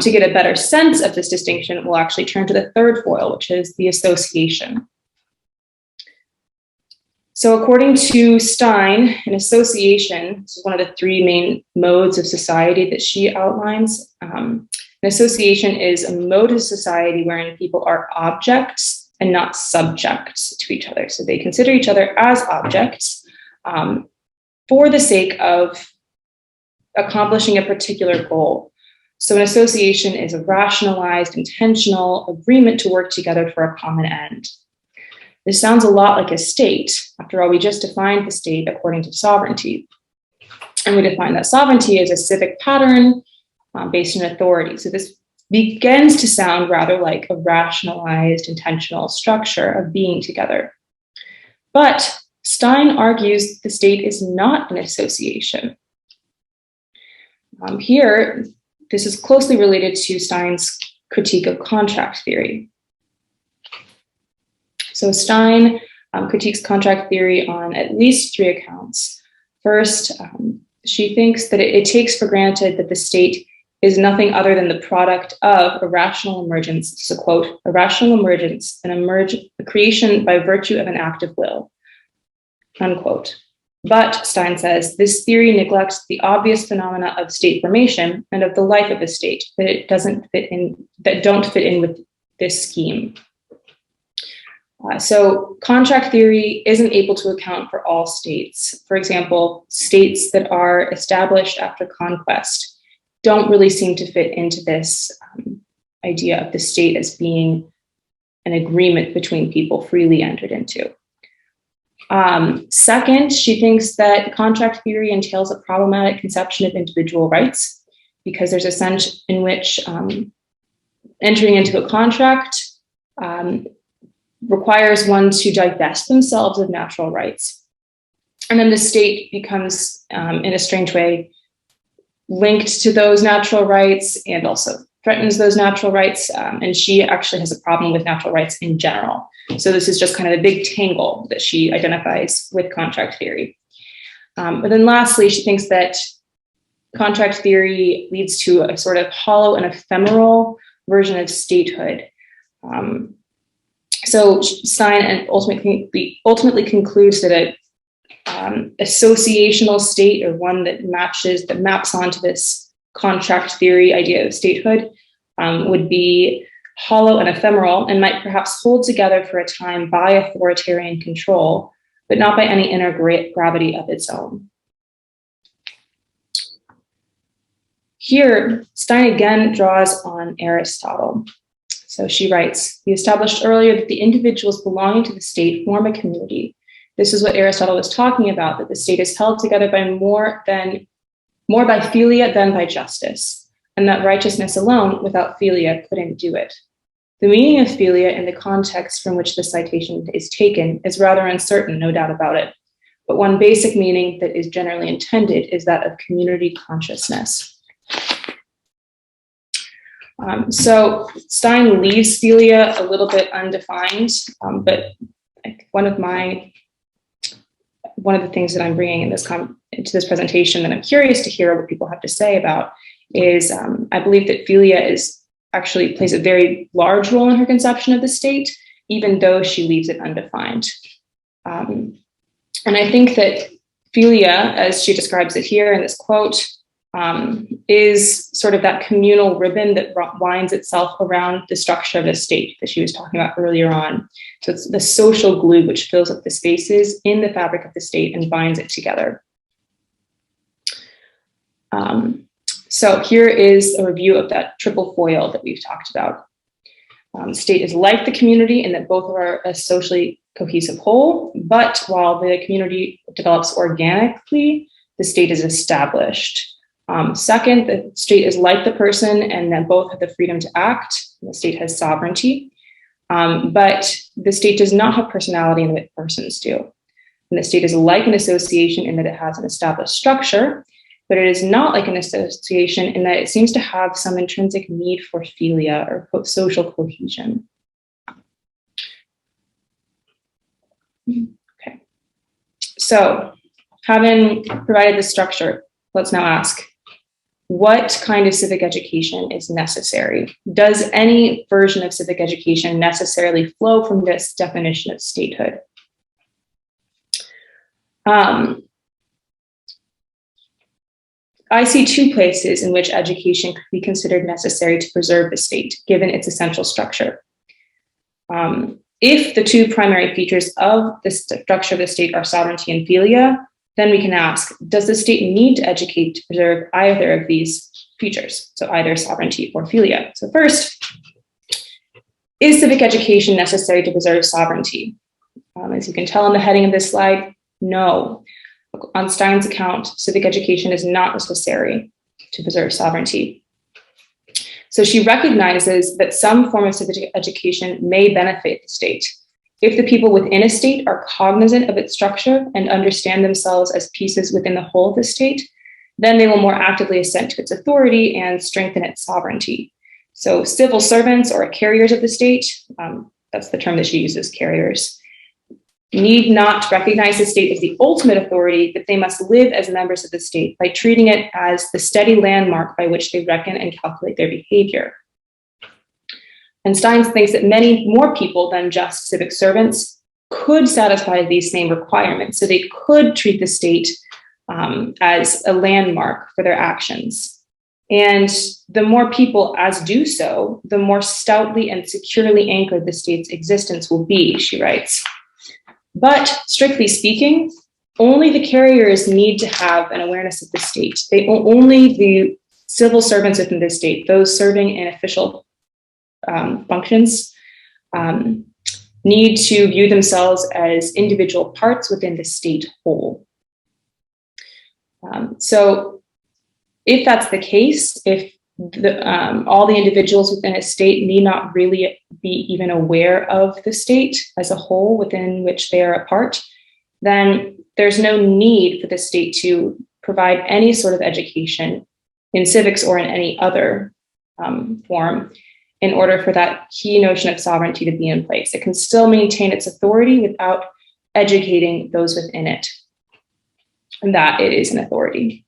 to get a better sense of this distinction, we'll actually turn to the third foil, which is the association. So according to Stein, an association, this is one of the three main modes of society that she outlines. An association is a mode of society wherein people are objects and not subjects to each other. So they consider each other as objects for the sake of accomplishing a particular goal. So an association is a rationalized, intentional agreement to work together for a common end. This sounds a lot like a state. After all, we just defined the state according to sovereignty. And we define that sovereignty as a civic pattern based on authority. So this begins to sound rather like a rationalized, intentional structure of being together. But Stein argues the state is not an association. Here, this is closely related to Stein's critique of contract theory. So Stein critiques contract theory on at least three accounts. First, she thinks that it takes for granted that the state is nothing other than the product of a rational emergence. This is a quote, a rational emergence, a creation by virtue of an act of will, unquote. But, Stein says, this theory neglects the obvious phenomena of state formation and of the life of the state that don't fit in with this scheme. So contract theory isn't able to account for all states. For example, states that are established after conquest don't really seem to fit into this idea of the state as being an agreement between people freely entered into. Second, she thinks that contract theory entails a problematic conception of individual rights because there's a sense in which entering into a contract requires one to divest themselves of natural rights. And then the state becomes, in a strange way, linked to those natural rights and also threatens those natural rights. And she actually has a problem with natural rights in general. So this is just kind of a big tangle that she identifies with contract theory. But then lastly, she thinks that contract theory leads to a sort of hollow and ephemeral version of statehood. So Stein ultimately concludes that an associational state, or one that maps onto this contract theory idea of statehood, would be hollow and ephemeral and might perhaps hold together for a time by authoritarian control, but not by any inner gravity of its own. Here, Stein again draws on Aristotle. So she writes, we established earlier that the individuals belonging to the state form a community. This is what Aristotle was talking about, that the state is held together by more by philia than by justice, and that righteousness alone without philia couldn't do it. The meaning of philia in the context from which the citation is taken is rather uncertain, no doubt about it. But one basic meaning that is generally intended is that of community consciousness. So Stein leaves philia a little bit undefined, but one of the things that I'm bringing into this presentation that I'm curious to hear what people have to say about is I believe that philia actually plays a very large role in her conception of the state, even though she leaves it undefined. And I think that philia, as she describes it here in this quote, is sort of that communal ribbon that winds itself around the structure of the state that she was talking about earlier on. So it's the social glue which fills up the spaces in the fabric of the state and binds it together. So here is a review of that triple foil that we've talked about. State is like the community in that both are a socially cohesive whole, but while the community develops organically, the state is established. Second, the state is like the person and that both have the freedom to act. The state has sovereignty, but the state does not have personality in the way persons do. And the state is like an association in that it has an established structure, but it is not like an association in that it seems to have some intrinsic need for philia or social cohesion. Okay, so having provided the structure, let's now ask, what kind of civic education is necessary? Does any version of civic education necessarily flow from this definition of statehood? I see two places in which education could be considered necessary to preserve the state, given its essential structure. If the two primary features of the structure of the state are sovereignty and philia, then we can ask, does the state need to educate to preserve either of these features? So either sovereignty or philia. So first, is civic education necessary to preserve sovereignty? As you can tell in the heading of this slide, no. On Stein's account, civic education is not necessary to preserve sovereignty. So she recognizes that some form of civic education may benefit the state. If the people within a state are cognizant of its structure and understand themselves as pieces within the whole of the state, then they will more actively assent to its authority and strengthen its sovereignty. So civil servants or carriers of the state, that's the term that she uses, carriers, need not recognize the state as the ultimate authority, but they must live as members of the state by treating it as the steady landmark by which they reckon and calculate their behavior. And Stein thinks that many more people than just civic servants could satisfy these same requirements. So they could treat the state as a landmark for their actions. And the more people as do so, the more stoutly and securely anchored the state's existence will be, she writes. But strictly speaking, only the carriers need to have an awareness of the state. Only the civil servants within the state, those serving in official functions, need to view themselves as individual parts within the state whole. So if that's the case, if all the individuals within a state need not really be even aware of the state as a whole within which they are a part, then there's no need for the state to provide any sort of education in civics or in any other form in order for that key notion of sovereignty to be in place. It can still maintain its authority without educating those within it, and that it is an authority.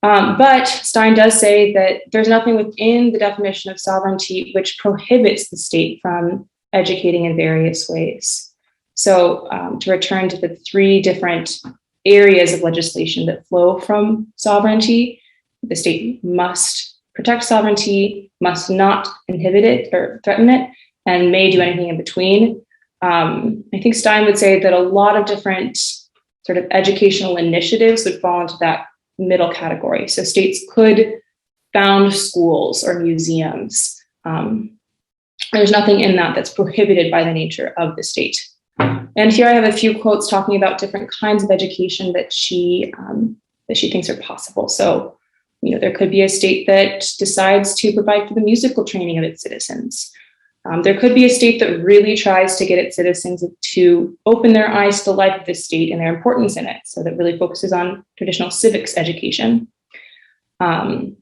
But Stein does say that there's nothing within the definition of sovereignty which prohibits the state from educating in various ways. So to return to the three different areas of legislation that flow from sovereignty, the state must protect sovereignty, must not inhibit it or threaten it, and may do anything in between. I think Stein would say that a lot of different sort of educational initiatives would fall into that middle category. So states could found schools or museums. There's nothing in that that's prohibited by the nature of the state. And here I have a few quotes talking about different kinds of education that she thinks are possible. So, there could be a state that decides to provide for the musical training of its citizens. There could be a state that really tries to get its citizens to open their eyes to the life of the state and their importance in it. So that really focuses on traditional civics education. Or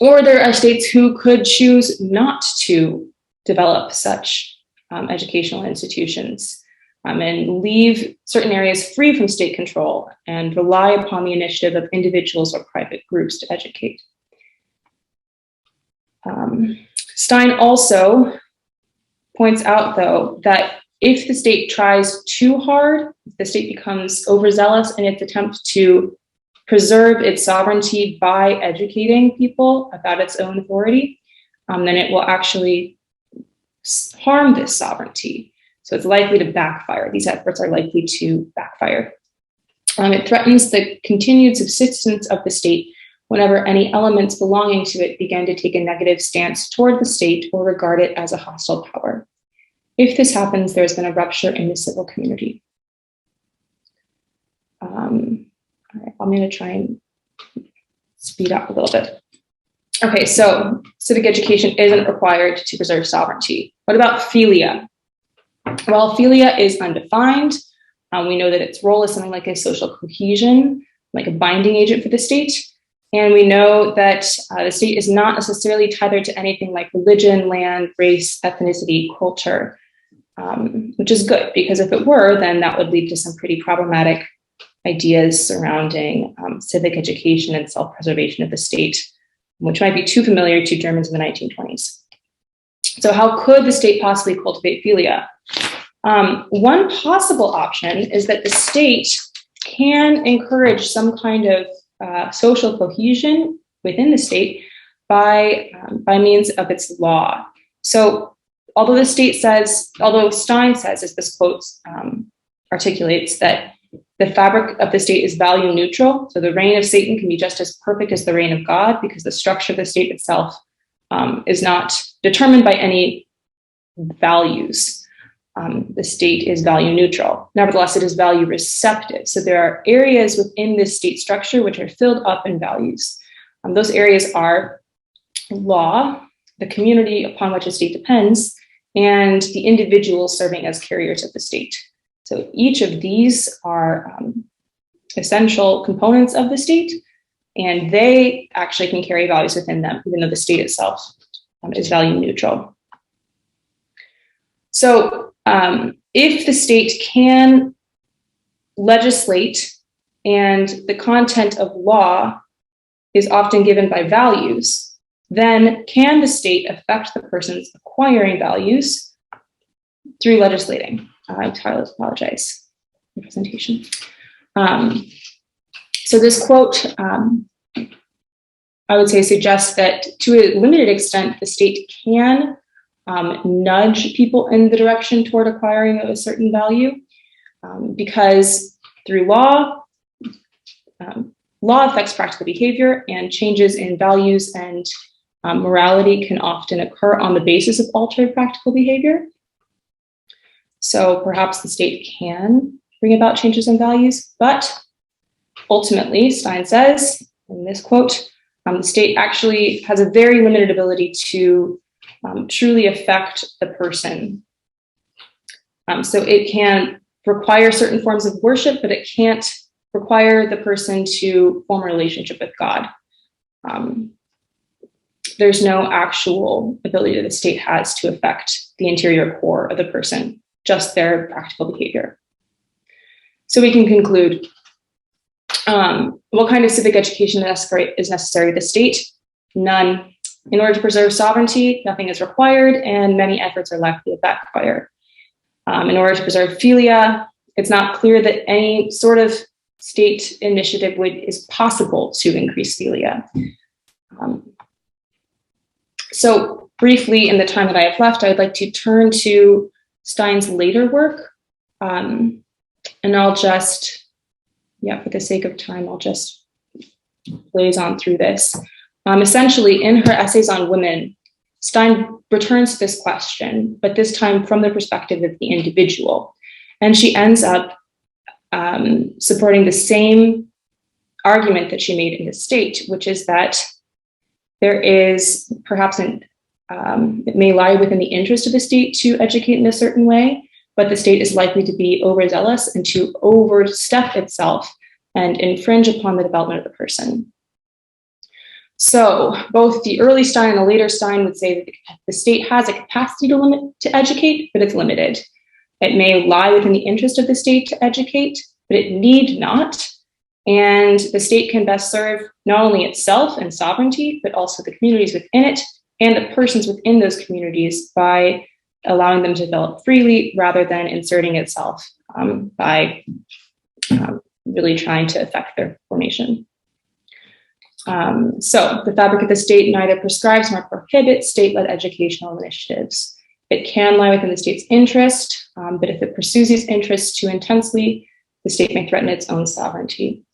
there are states who could choose not to develop such educational institutions and leave certain areas free from state control and rely upon the initiative of individuals or private groups to educate. Stein also points out, though, that if the state tries too hard, if the state becomes overzealous in its attempt to preserve its sovereignty by educating people about its own authority, then it will actually harm this sovereignty. So it's likely to backfire. These efforts are likely to backfire. It threatens the continued subsistence of the state whenever any elements belonging to it begin to take a negative stance toward the state or regard it as a hostile power. If this happens, there's been a rupture in the civil community. All right, I'm going to try and speed up a little bit. Okay, so civic education isn't required to preserve sovereignty. What about philia? Well, philia is undefined. We know that its role is something like a social cohesion, like a binding agent for the state. And we know that the state is not necessarily tethered to anything like religion, land, race, ethnicity, culture, which is good, because if it were, then that would lead to some pretty problematic ideas surrounding civic education and self-preservation of the state, which might be too familiar to Germans in the 1920s. So how could the state possibly cultivate philia? One possible option is that the state can encourage some kind of social cohesion within the state by means of its law. So although Stein says, as this quote articulates, that the fabric of the state is value neutral, so the reign of Satan can be just as perfect as the reign of God, because the structure of the state itself is not determined by any values. The state is value neutral. Nevertheless, it is value receptive. So there are areas within this state structure which are filled up in values. Those areas are law, the community upon which a state depends, and the individuals serving as carriers of the state. So each of these are essential components of the state, and they actually can carry values within them, even though the state itself is value neutral. So if the state can legislate and the content of law is often given by values, then can the state affect the person's acquiring values through legislating? I apologize for the presentation. So this quote, I would say, suggests that to a limited extent, the state can nudge people in the direction toward acquiring a certain value, because through law affects practical behavior, and changes in values and morality can often occur on the basis of altered practical behavior. So perhaps the state can bring about changes in values, but ultimately, Stein says in this quote, the state actually has a very limited ability to truly affect the person. So it can require certain forms of worship, but it can't require the person to form a relationship with God. There's no actual ability that the state has to affect the interior core of the person, just their practical behavior. So we can conclude, what kind of civic education is necessary to the state? None. In order to preserve sovereignty, nothing is required, and many efforts are likely to backfire. In order to preserve philia, it's not clear that any sort of state initiative is possible to increase philia. So briefly, in the time that I have left, I would like to turn to Stein's later work. And I'll just, for the sake of time, I'll just blaze on through this. Essentially, in her essays on women, Stein returns to this question, but this time from the perspective of the individual. And she ends up supporting the same argument that she made in the state, which is that there is perhaps it may lie within the interest of the state to educate in a certain way, but the state is likely to be overzealous and to overstep itself and infringe upon the development of the person. So both the early Stein and the later Stein would say that the state has a capacity to educate, but it's limited. It may lie within the interest of the state to educate, but it need not. And the state can best serve not only itself and sovereignty, but also the communities within it and the persons within those communities by allowing them to develop freely rather than inserting itself by really trying to affect their formation. So the fabric of the state neither prescribes nor prohibits state-led educational initiatives. It can lie within the state's interest, but if it pursues these interests too intensely, the state may threaten its own sovereignty.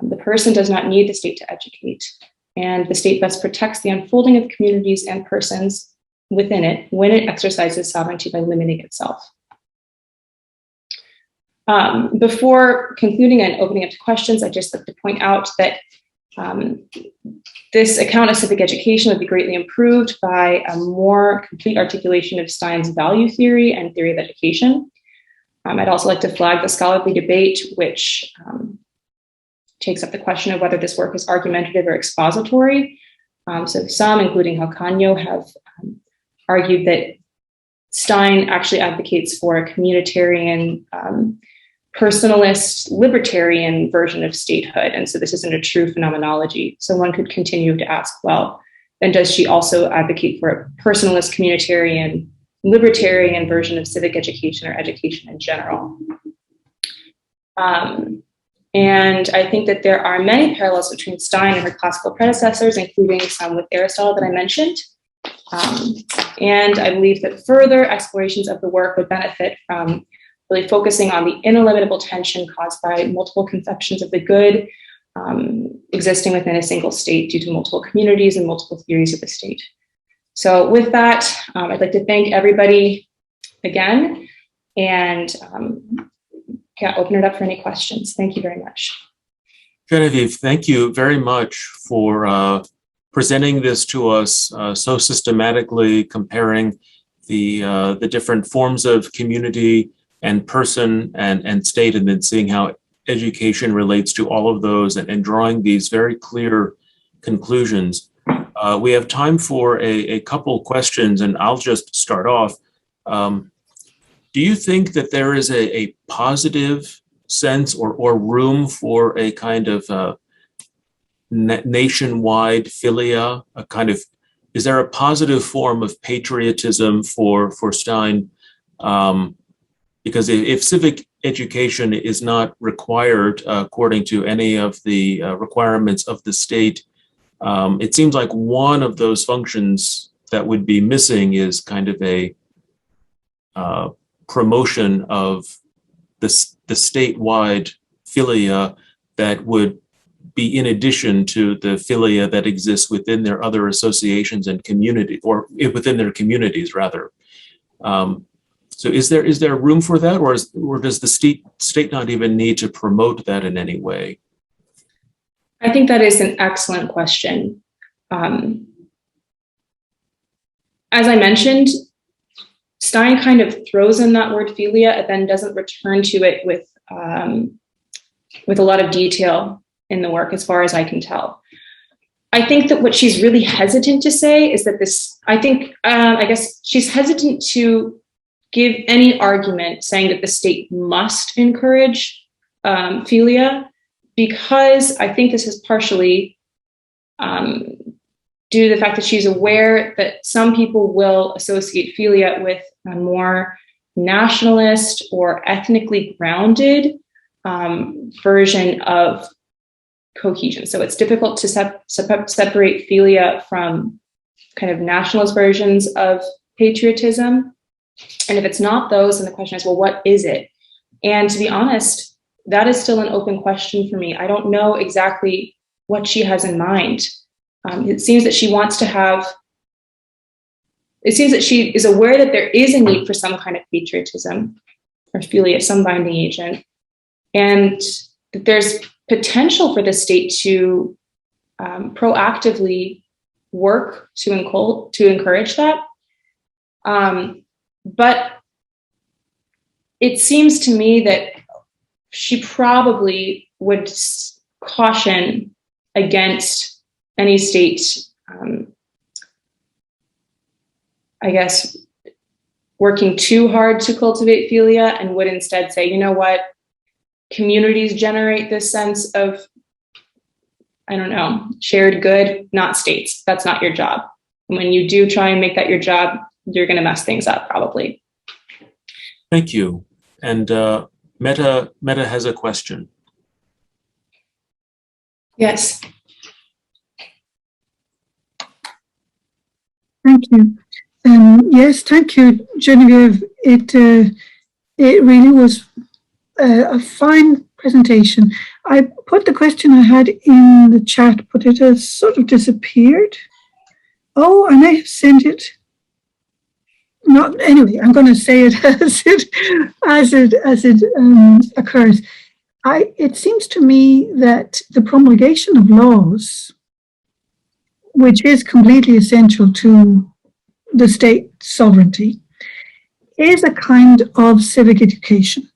The person does not need the state to educate, and the state best protects the unfolding of communities and persons within it when it exercises sovereignty by limiting itself. Before concluding and opening up to questions, I'd just like to point out that this account of civic education would be greatly improved by a more complete articulation of Stein's value theory and theory of education. I'd also like to flag the scholarly debate, which takes up the question of whether this work is argumentative or expository. So some, including Halcanio, have argued that Stein actually advocates for a communitarian, personalist, libertarian version of statehood. And so this isn't a true phenomenology. So one could continue to ask, well, then does she also advocate for a personalist, communitarian, libertarian version of civic education or education in general? And I think that there are many parallels between Stein and her classical predecessors, including some with Aristotle that I mentioned. And I believe that further explorations of the work would benefit from really focusing on the ineliminable tension caused by multiple conceptions of the good existing within a single state due to multiple communities and multiple theories of the state. So with that, I'd like to thank everybody again and open it up for any questions. Thank you very much. Genevieve, thank you very much for presenting this to us so systematically, comparing the different forms of community and person and state, and then seeing how education relates to all of those and drawing these very clear conclusions. We have time for a couple questions, and I'll just start off. Do you think that there is a positive sense or room for a kind of nationwide philia, a kind of, is there a positive form of patriotism for Stein? Because if civic education is not required according to any of the requirements of the state, it seems like one of those functions that would be missing is kind of a promotion of the statewide philia that would be in addition to the philia that exists within their other associations and community, or within their communities rather. So is there room for that, or does the state not even need to promote that in any way? I think that is an excellent question. As I mentioned, Stein kind of throws in that word philia and then doesn't return to it with a lot of detail in the work, as far as I can tell. I think that what she's really hesitant to say is that I guess she's hesitant to give any argument saying that the state must encourage philia, because I think this is partially due to the fact that she's aware that some people will associate philia with a more nationalist or ethnically grounded version of cohesion. So it's difficult to separate philia from kind of nationalist versions of patriotism. And if it's not those, then the question is, well, what is it? And to be honest, that is still an open question for me. I don't know exactly what she has in mind. It seems that she is aware that there is a need for some kind of patriotism or philia, some binding agent, and that there's potential for the state to proactively work to encourage that. But it seems to me that she probably would caution against any state, I guess, working too hard to cultivate philia, and would instead say, you know what, communities generate this sense of, I don't know, shared good, not states. That's not your job. And when you do try and make that your job, you're going to mess things up, probably. Thank you. And Meta has a question. Yes. Thank you. Yes, thank you, Genevieve. It really was a fine presentation. I put the question I had in the chat, but it has sort of disappeared. Oh, I may have sent it. Not anyway. I'm going to say it as it occurs. It seems to me that the promulgation of laws, which is completely essential to the state sovereignty, is a kind of civic education.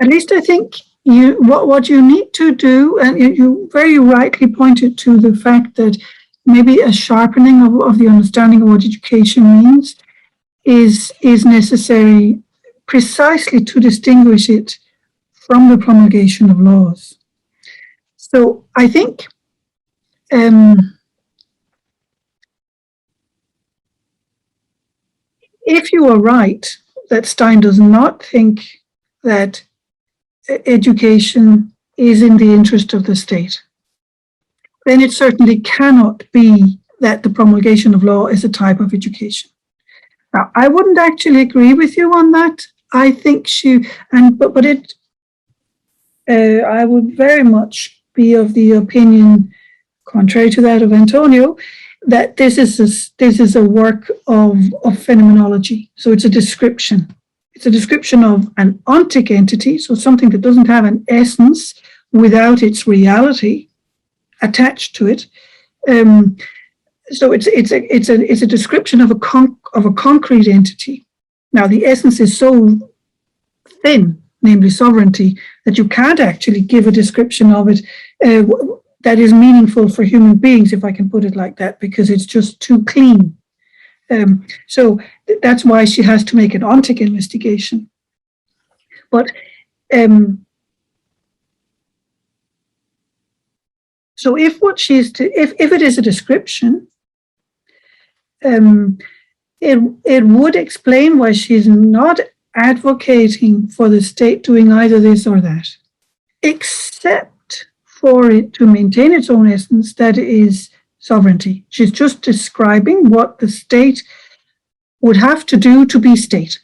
At least I think what you need to do, and you very rightly pointed to the fact that maybe a sharpening of the understanding of what education means is necessary precisely to distinguish it from the promulgation of laws. So I think if you are right that Stein does not think that education is in the interest of the state, then it certainly cannot be that the promulgation of law is a type of education. Now, I wouldn't actually agree with you on that. I think I would very much be of the opinion, contrary to that of Antonio, that this is a work of phenomenology. So it's a description. It's a description of an ontic entity, so something that doesn't have an essence without its reality attached to it. So it's a description of a concrete entity. Now the essence is so thin, namely sovereignty, that you can't actually give a description of it that is meaningful for human beings, if I can put it like that, because it's just too clean. So that's why she has to make an ontic investigation. But so if it is a description, it would explain why she's not advocating for the state doing either this or that, except for it to maintain its own essence, that is sovereignty. She's just describing what the state would have to do to be state.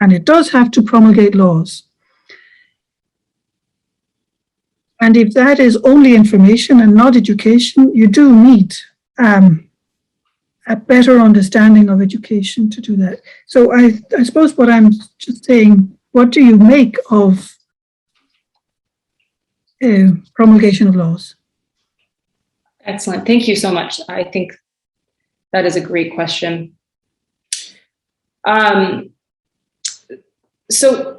And it does have to promulgate laws. And if that is only information and not education, you do need a better understanding of education to do that. So I suppose what I'm just saying, what do you make of promulgation of laws? Excellent. Thank you so much. I think that is a great question. So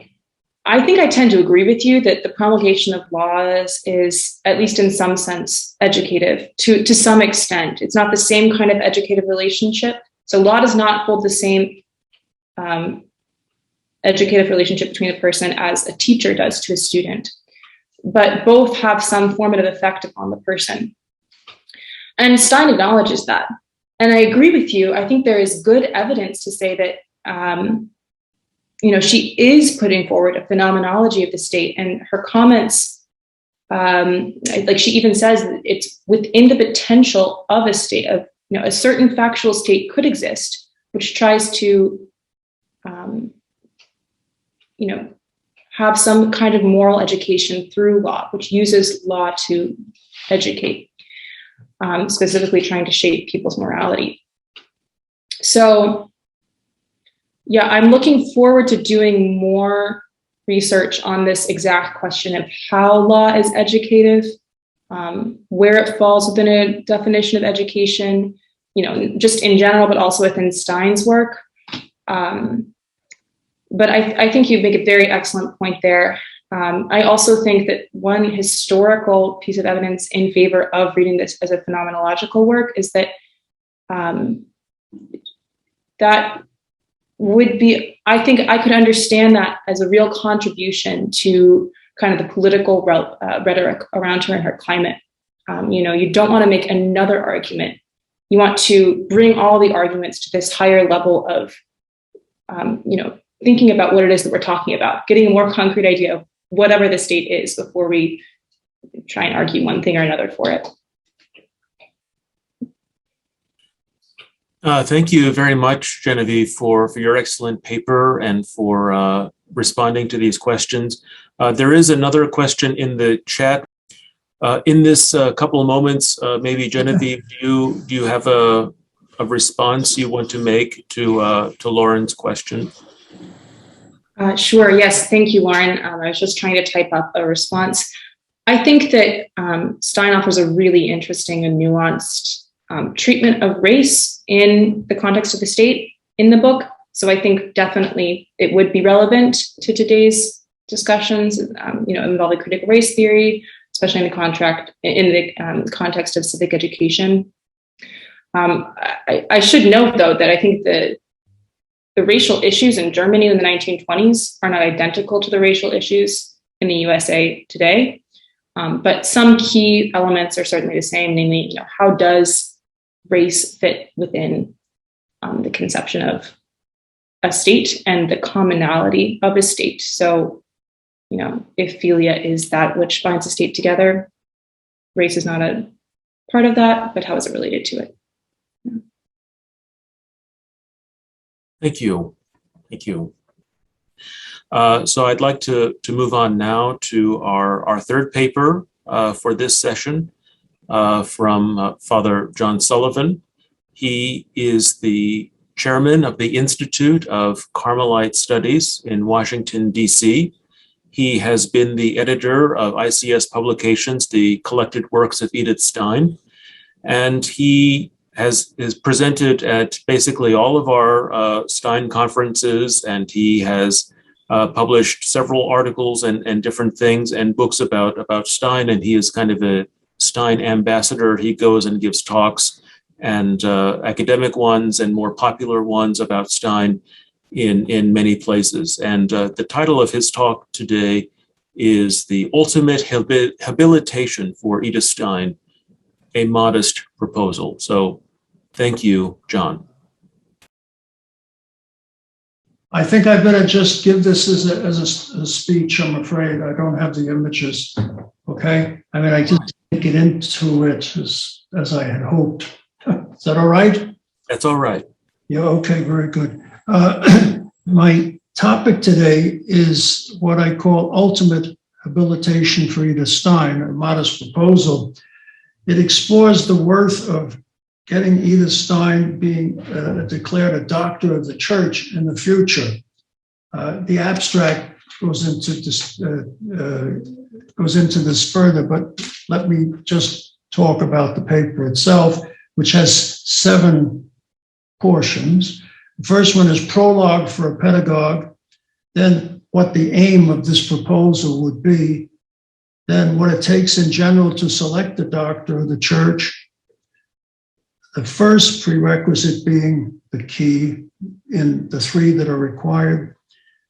I think I tend to agree with you that the promulgation of laws is, at least in some sense, educative to some extent. It's not the same kind of educative relationship. So law does not hold the same educative relationship between a person as a teacher does to a student, but both have some formative effect upon the person. And Stein acknowledges that. And I agree with you. I think there is good evidence to say that she is putting forward a phenomenology of the state, and her comments, like she even says that it's within the potential of a state of, a certain factual state could exist, which tries to, have some kind of moral education through law, which uses law to educate, specifically trying to shape people's morality. So, yeah, I'm looking forward to doing more research on this exact question of how law is educative, where it falls within a definition of education, just in general, but also within Stein's work. But I think you make a very excellent point there. I also think that one historical piece of evidence in favor of reading this as a phenomenological work is that that would be, I think I could understand that as a real contribution to kind of the political rhetoric around her and her climate. You don't want to make another argument. You want to bring all the arguments to this higher level of, thinking about what it is that we're talking about, getting a more concrete idea of whatever the state is before we try and argue one thing or another for it. Thank you very much, Genevieve, for your excellent paper and for responding to these questions. There is another question in the chat. In this couple of moments, maybe Genevieve, do you have a response you want to make to Lauren's question? Sure. Yes. Thank you, Lauren. I was just trying to type up a response. I think that Stein offers a really interesting and nuanced treatment of race in the context of the state in the book. So I think definitely it would be relevant to today's discussions, involving critical race theory, especially in the context of civic education. I should note, though, that I think the racial issues in Germany in the 1920s are not identical to the racial issues in the USA today. But some key elements are certainly the same, namely, how does race fit within the conception of a state and the commonality of a state? So, if philia is that which binds a state together, race is not a part of that, but how is it related to it? Thank you. Thank you. So I'd like to move on now to our third paper for this session from Father John Sullivan. He is the chairman of the Institute of Carmelite Studies in Washington, D.C. He has been the editor of ICS Publications, the collected works of Edith Stein, and he is presented at basically all of our Stein conferences, and he has published several articles and different things and books about Stein, and he is kind of a Stein ambassador. He goes and gives talks and academic ones and more popular ones about Stein in many places. And the title of his talk today is The Ultimate Habilitation for Edith Stein, a Modest Proposal. So thank you, John. I think I better just give this as a speech, I'm afraid. I don't have the images, okay? I mean, I just didn't get into it as I had hoped. Is that all right? That's all right. Yeah, okay, very good. My topic today is what I call Ultimate Habilitation for Edith Stein, a Modest Proposal. It explores the worth of getting Edith Stein being declared a doctor of the church in the future. The abstract goes into this further, but let me just talk about the paper itself, which has 7 portions. The first one is prologue for a pedagogue, then what the aim of this proposal would be, then what it takes in general to select a doctor of the church, the first prerequisite being the key in the 3 that are required.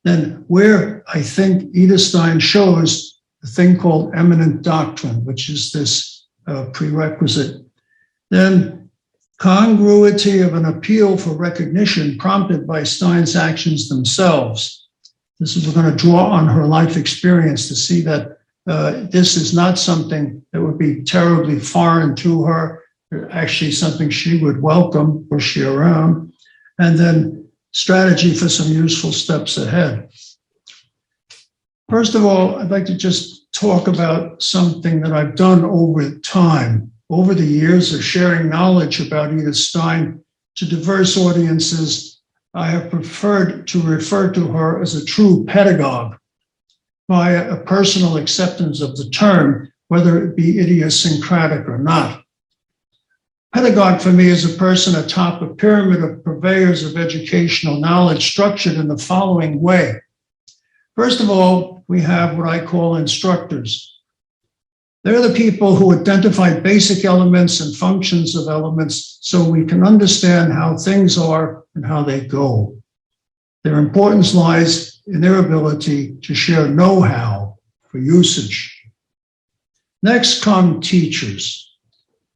Then where I think Edith Stein shows the thing called eminent doctrine, which is this prerequisite. Then congruity of an appeal for recognition prompted by Stein's actions themselves. This is, we're going to draw on her life experience to see that this is not something that would be terribly foreign to her, actually something she would welcome or share around, and then strategy for some useful steps ahead. First of all, I'd like to just talk about something that I've done over time, over the years of sharing knowledge about Edith Stein to diverse audiences. I have preferred to refer to her as a true pedagogue via a personal acceptance of the term, whether it be idiosyncratic or not. Pedagogue for me is a person atop a pyramid of purveyors of educational knowledge structured in the following way. First of all, we have what I call instructors. They're the people who identify basic elements and functions of elements so we can understand how things are and how they go. Their importance lies in their ability to share know-how for usage. Next come teachers,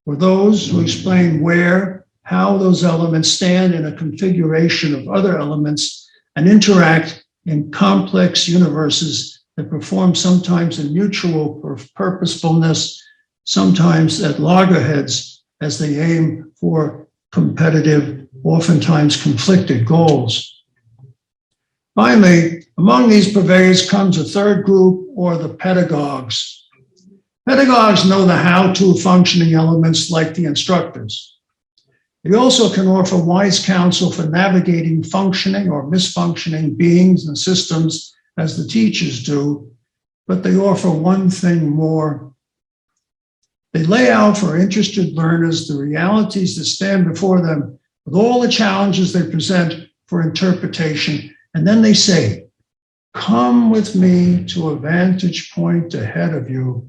or those who explain where, how those elements stand in a configuration of other elements and interact in complex universes that perform sometimes in mutual purposefulness, sometimes at loggerheads as they aim for competitive oftentimes conflicted goals. Finally, among these purveyors comes a third group, or the pedagogues. Pedagogues know the how-to functioning elements like the instructors. They also can offer wise counsel for navigating functioning or misfunctioning beings and systems as the teachers do, but they offer one thing more. They lay out for interested learners the realities that stand before them with all the challenges they present for interpretation, and then they say, "Come with me to a vantage point ahead of you.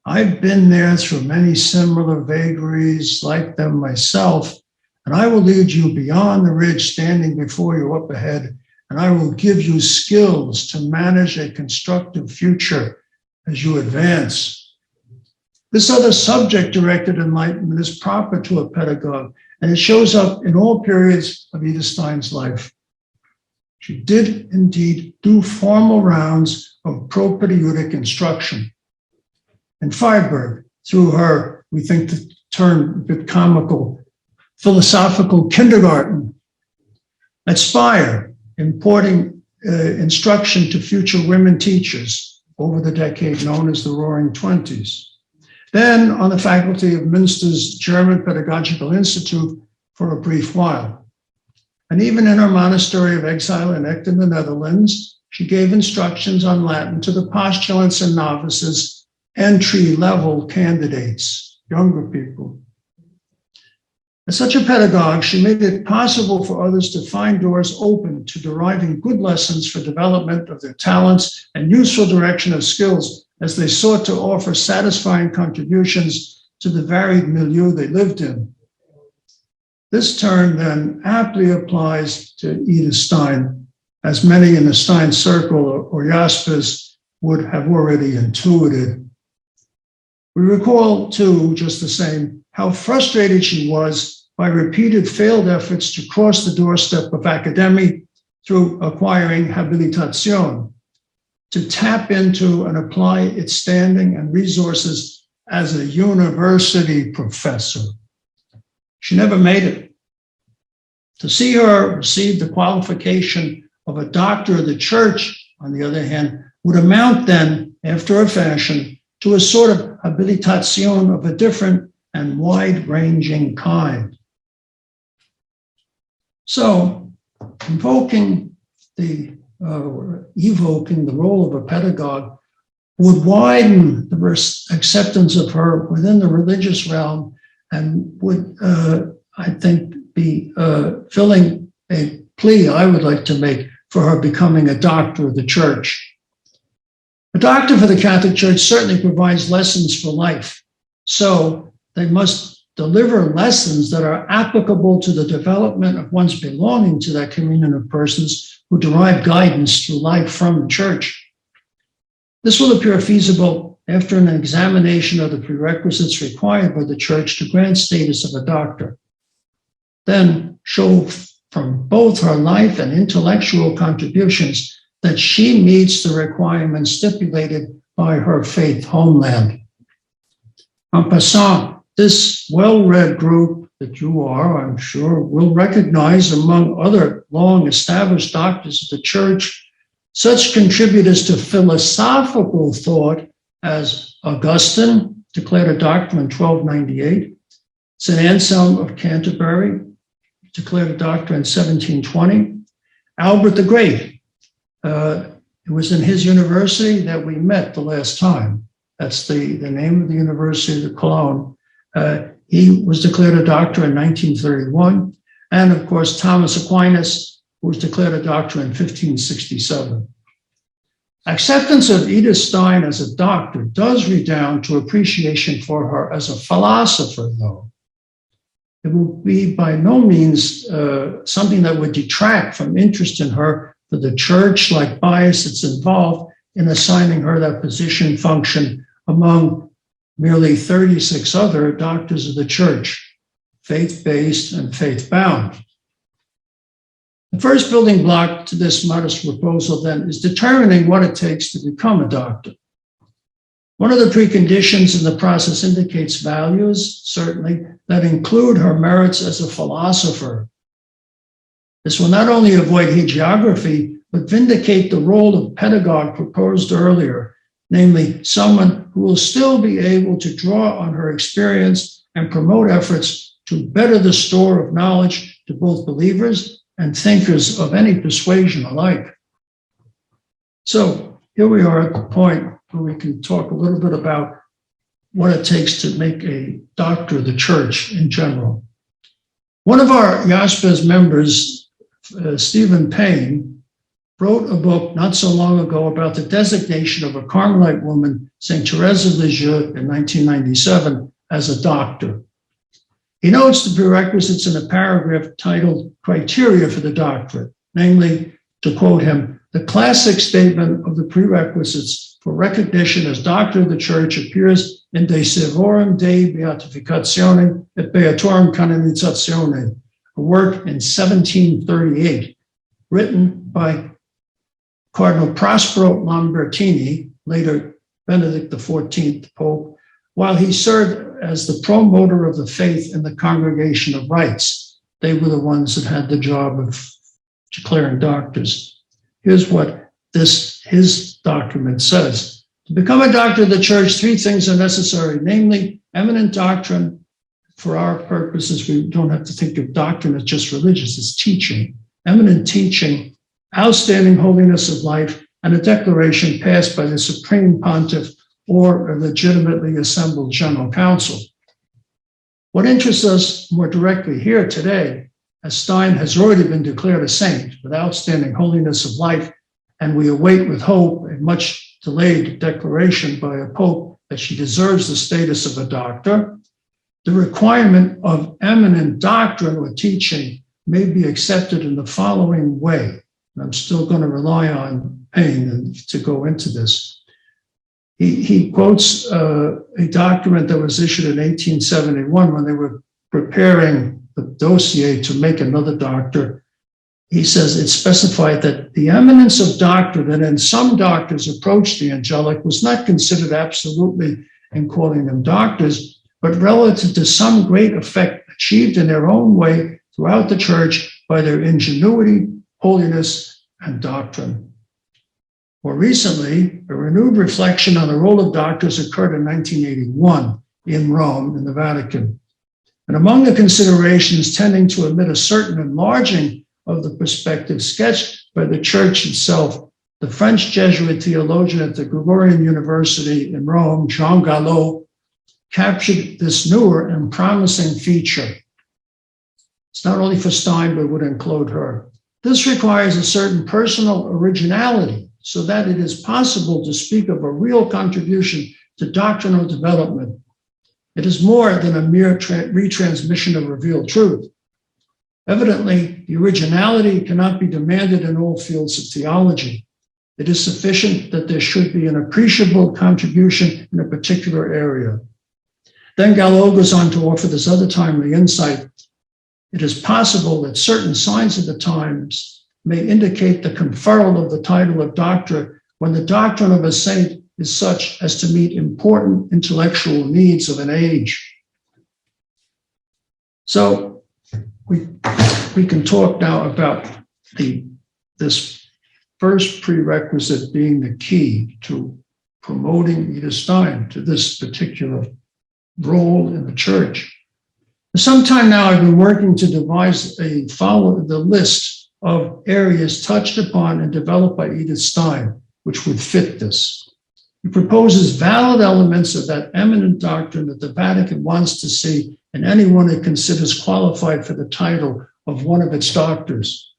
I've been there through many similar vagaries like them myself, and I will lead you beyond the ridge standing before you up ahead, and I will give you skills to manage a constructive future as you advance." This other subject-directed enlightenment is proper to a pedagogue, and it shows up in all periods of Edith Stein's life. She did indeed do formal rounds of propedeutic instruction. And Freiberg, through her, we think the term a bit comical, philosophical kindergarten. At Speyer, importing instruction to future women teachers over the decade known as the Roaring Twenties. Then on the faculty of Münster's German Pedagogical Institute for a brief while. And even in her monastery of exile in Echt in the Netherlands, she gave instructions on Latin to the postulants and novices, entry-level candidates, younger people. As such a pedagogue, she made it possible for others to find doors open to deriving good lessons for development of their talents and useful direction of skills as they sought to offer satisfying contributions to the varied milieu they lived in. This term then aptly applies to Edith Stein, as many in the Stein circle or Jaspers would have already intuited. We recall, too, just the same, how frustrated she was by repeated failed efforts to cross the doorstep of academy through acquiring Habilitation, to tap into and apply its standing and resources as a university professor. She never made it. To see her receive the qualification of a doctor of the church, on the other hand, would amount then, after a fashion, to a sort of habilitation of a different and wide-ranging kind. So, evoking the role of a pedagogue would widen the acceptance of her within the religious realm and would, I think, be filling a plea I would like to make for her becoming a doctor of the church. A doctor for the Catholic Church certainly provides lessons for life, so they must deliver lessons that are applicable to the development of one's belonging to that communion of persons who derive guidance through life from the church. This will appear feasible after an examination of the prerequisites required by the church to grant status of a doctor. Then show from both her life and intellectual contributions that she meets the requirements stipulated by her faith homeland. En passant, this well-read group that you are, I'm sure, will recognize, among other long-established doctors of the church, such contributors to philosophical thought as Augustine, declared a doctor in 1298, St. Anselm of Canterbury, declared a doctor in 1720, Albert the Great. It was in his university that we met the last time. That's the name of the University of Cologne. He was declared a doctor in 1931. And of course, Thomas Aquinas, who was declared a doctor in 1567. Acceptance of Edith Stein as a doctor does redound to appreciation for her as a philosopher, though. It will be by no means something that would detract from interest in her for the church-like bias that's involved in assigning her that position function among merely 36 other doctors of the church, faith-based and faith-bound. The first building block to this modest proposal, then, is determining what it takes to become a doctor. One of the preconditions in the process indicates values, certainly, that include her merits as a philosopher, This will not only avoid hagiography, but vindicate the role of pedagogue proposed earlier, namely someone who will still be able to draw on her experience and promote efforts to better the store of knowledge to both believers and thinkers of any persuasion alike. So here we are at the point where we can talk a little bit about what it takes to make a doctor of the church in general. One of our YASPES members, Stephen Payne, wrote a book not so long ago about the designation of a Carmelite woman, St. Therese of Lisieux, in 1997 as a doctor. He notes the prerequisites in a paragraph titled Criteria for the Doctorate, namely, to quote him, the classic statement of the prerequisites for recognition as Doctor of the Church appears in De Servorum Dei Beatificatione et Beatorum Canonizatione, a work in 1738, written by Cardinal Prospero Lambertini, later Benedict XIV Pope, while he served as the promoter of the faith in the Congregation of Rites. They were the ones that had the job of declaring doctors. Here's what his document says. To become a doctor of the church, 3 things are necessary, namely eminent doctrine. For our purposes, we don't have to think of doctrine as just religious, it's teaching. Eminent teaching, outstanding holiness of life, and a declaration passed by the Supreme Pontiff or a legitimately assembled General Council. What interests us more directly here today, as Stein has already been declared a saint with outstanding holiness of life, and we await with hope a much delayed declaration by a pope that she deserves the status of a doctor, the requirement of eminent doctrine or teaching may be accepted in the following way. And I'm still going to rely on Payne to go into this. He quotes a document that was issued in 1871 when they were preparing the dossier to make another doctor. He says it specified that the eminence of doctrine that in some doctors approached the angelic was not considered absolutely in calling them doctors, but relative to some great effect achieved in their own way throughout the church by their ingenuity, holiness, and doctrine. More recently, a renewed reflection on the role of doctors occurred in 1981 in Rome, in the Vatican. And among the considerations tending to admit a certain enlarging of the perspective sketched by the church itself, the French Jesuit theologian at the Gregorian University in Rome, Jean Gallo, captured this newer and promising feature. It's not only for Stein, but would include her. This requires a certain personal originality so that it is possible to speak of a real contribution to doctrinal development. It is more than a mere retransmission of revealed truth. Evidently, the originality cannot be demanded in all fields of theology. It is sufficient that there should be an appreciable contribution in a particular area. Then Gallo goes on to offer this other timely insight. It is possible that certain signs of the times may indicate the conferral of the title of doctor when the doctrine of a saint is such as to meet important intellectual needs of an age. So we can talk now about this first prerequisite being the key to promoting Edith Stein to this particular role in the church. For some time now, I've been working to devise the list of areas touched upon and developed by Edith Stein, which would fit this. He proposes valid elements of that eminent doctrine that the Vatican wants to see in anyone it considers qualified for the title of one of its doctors.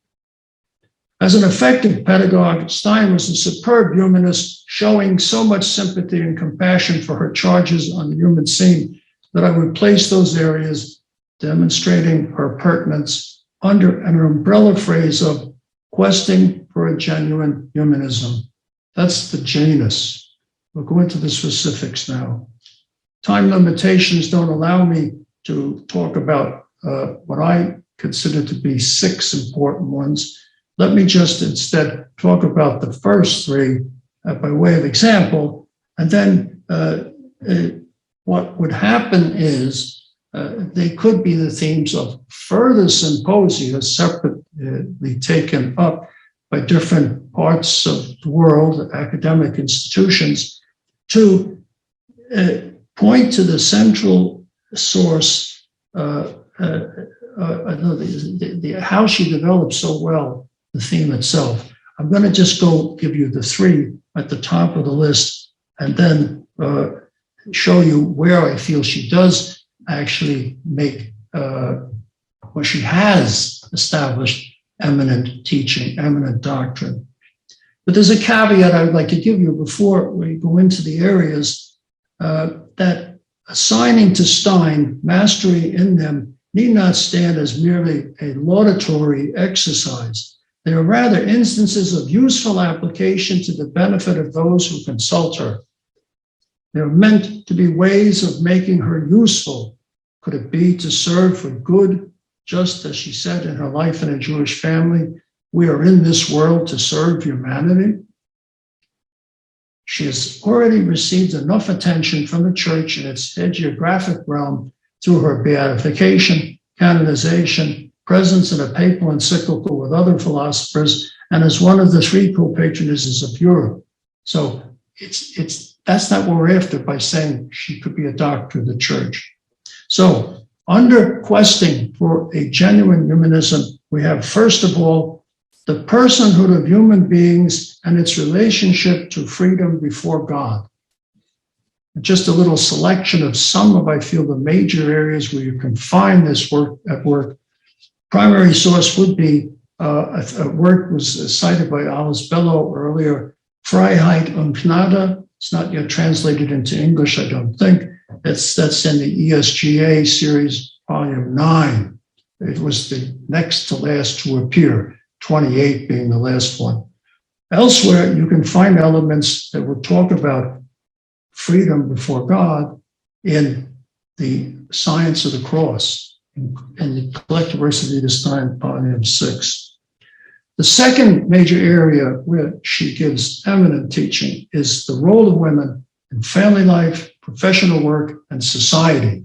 As an effective pedagogue, Stein was a superb humanist, showing so much sympathy and compassion for her charges on the human scene that I would place those areas demonstrating her pertinence under an umbrella phrase of questing for a genuine humanism. That's the Janus. We'll go into the specifics now. Time limitations don't allow me to talk about what I consider to be 6 important ones. Let me just instead talk about the first 3 by way of example, and then what would happen is they could be the themes of further symposia separate be taken up by different parts of the world, academic institutions, to point to the central source, how she developed so well the theme itself. I'm going to just give you the three at the top of the list, and then show you where I feel she does actually make, where she has established eminent teaching, eminent doctrine. But there's a caveat I would like to give you before we go into the areas, that assigning to Stein mastery in them need not stand as merely a laudatory exercise. They are rather instances of useful application to the benefit of those who consult her. They're meant to be ways of making her useful. Could it be to serve for good, just as she said in her Life in a Jewish Family, we are in this world to serve humanity? She has already received enough attention from the church in its hagiographic realm through her beatification, canonization, presence in a papal encyclical with other philosophers, and as one of the three co-patronesses of Europe. So that's not what we're after by saying she could be a doctor of the church. So under questing for a genuine humanism, we have, first of all, the personhood of human beings and its relationship to freedom before God. Just a little selection of some of, I feel, the major areas where you can find this work at work. Primary source would be a work was cited by Alice Bellow earlier, Freiheit und Gnade. It's not yet translated into English, I don't think. That's in the ESGA series, volume 9. It was the next to last to appear, 28 being the last one. Elsewhere, you can find elements that will talk about freedom before God in the Science of the Cross, in the collected works of Edith Stein, volume 6. The second major area where she gives eminent teaching is the role of women in family life, professional work, and society.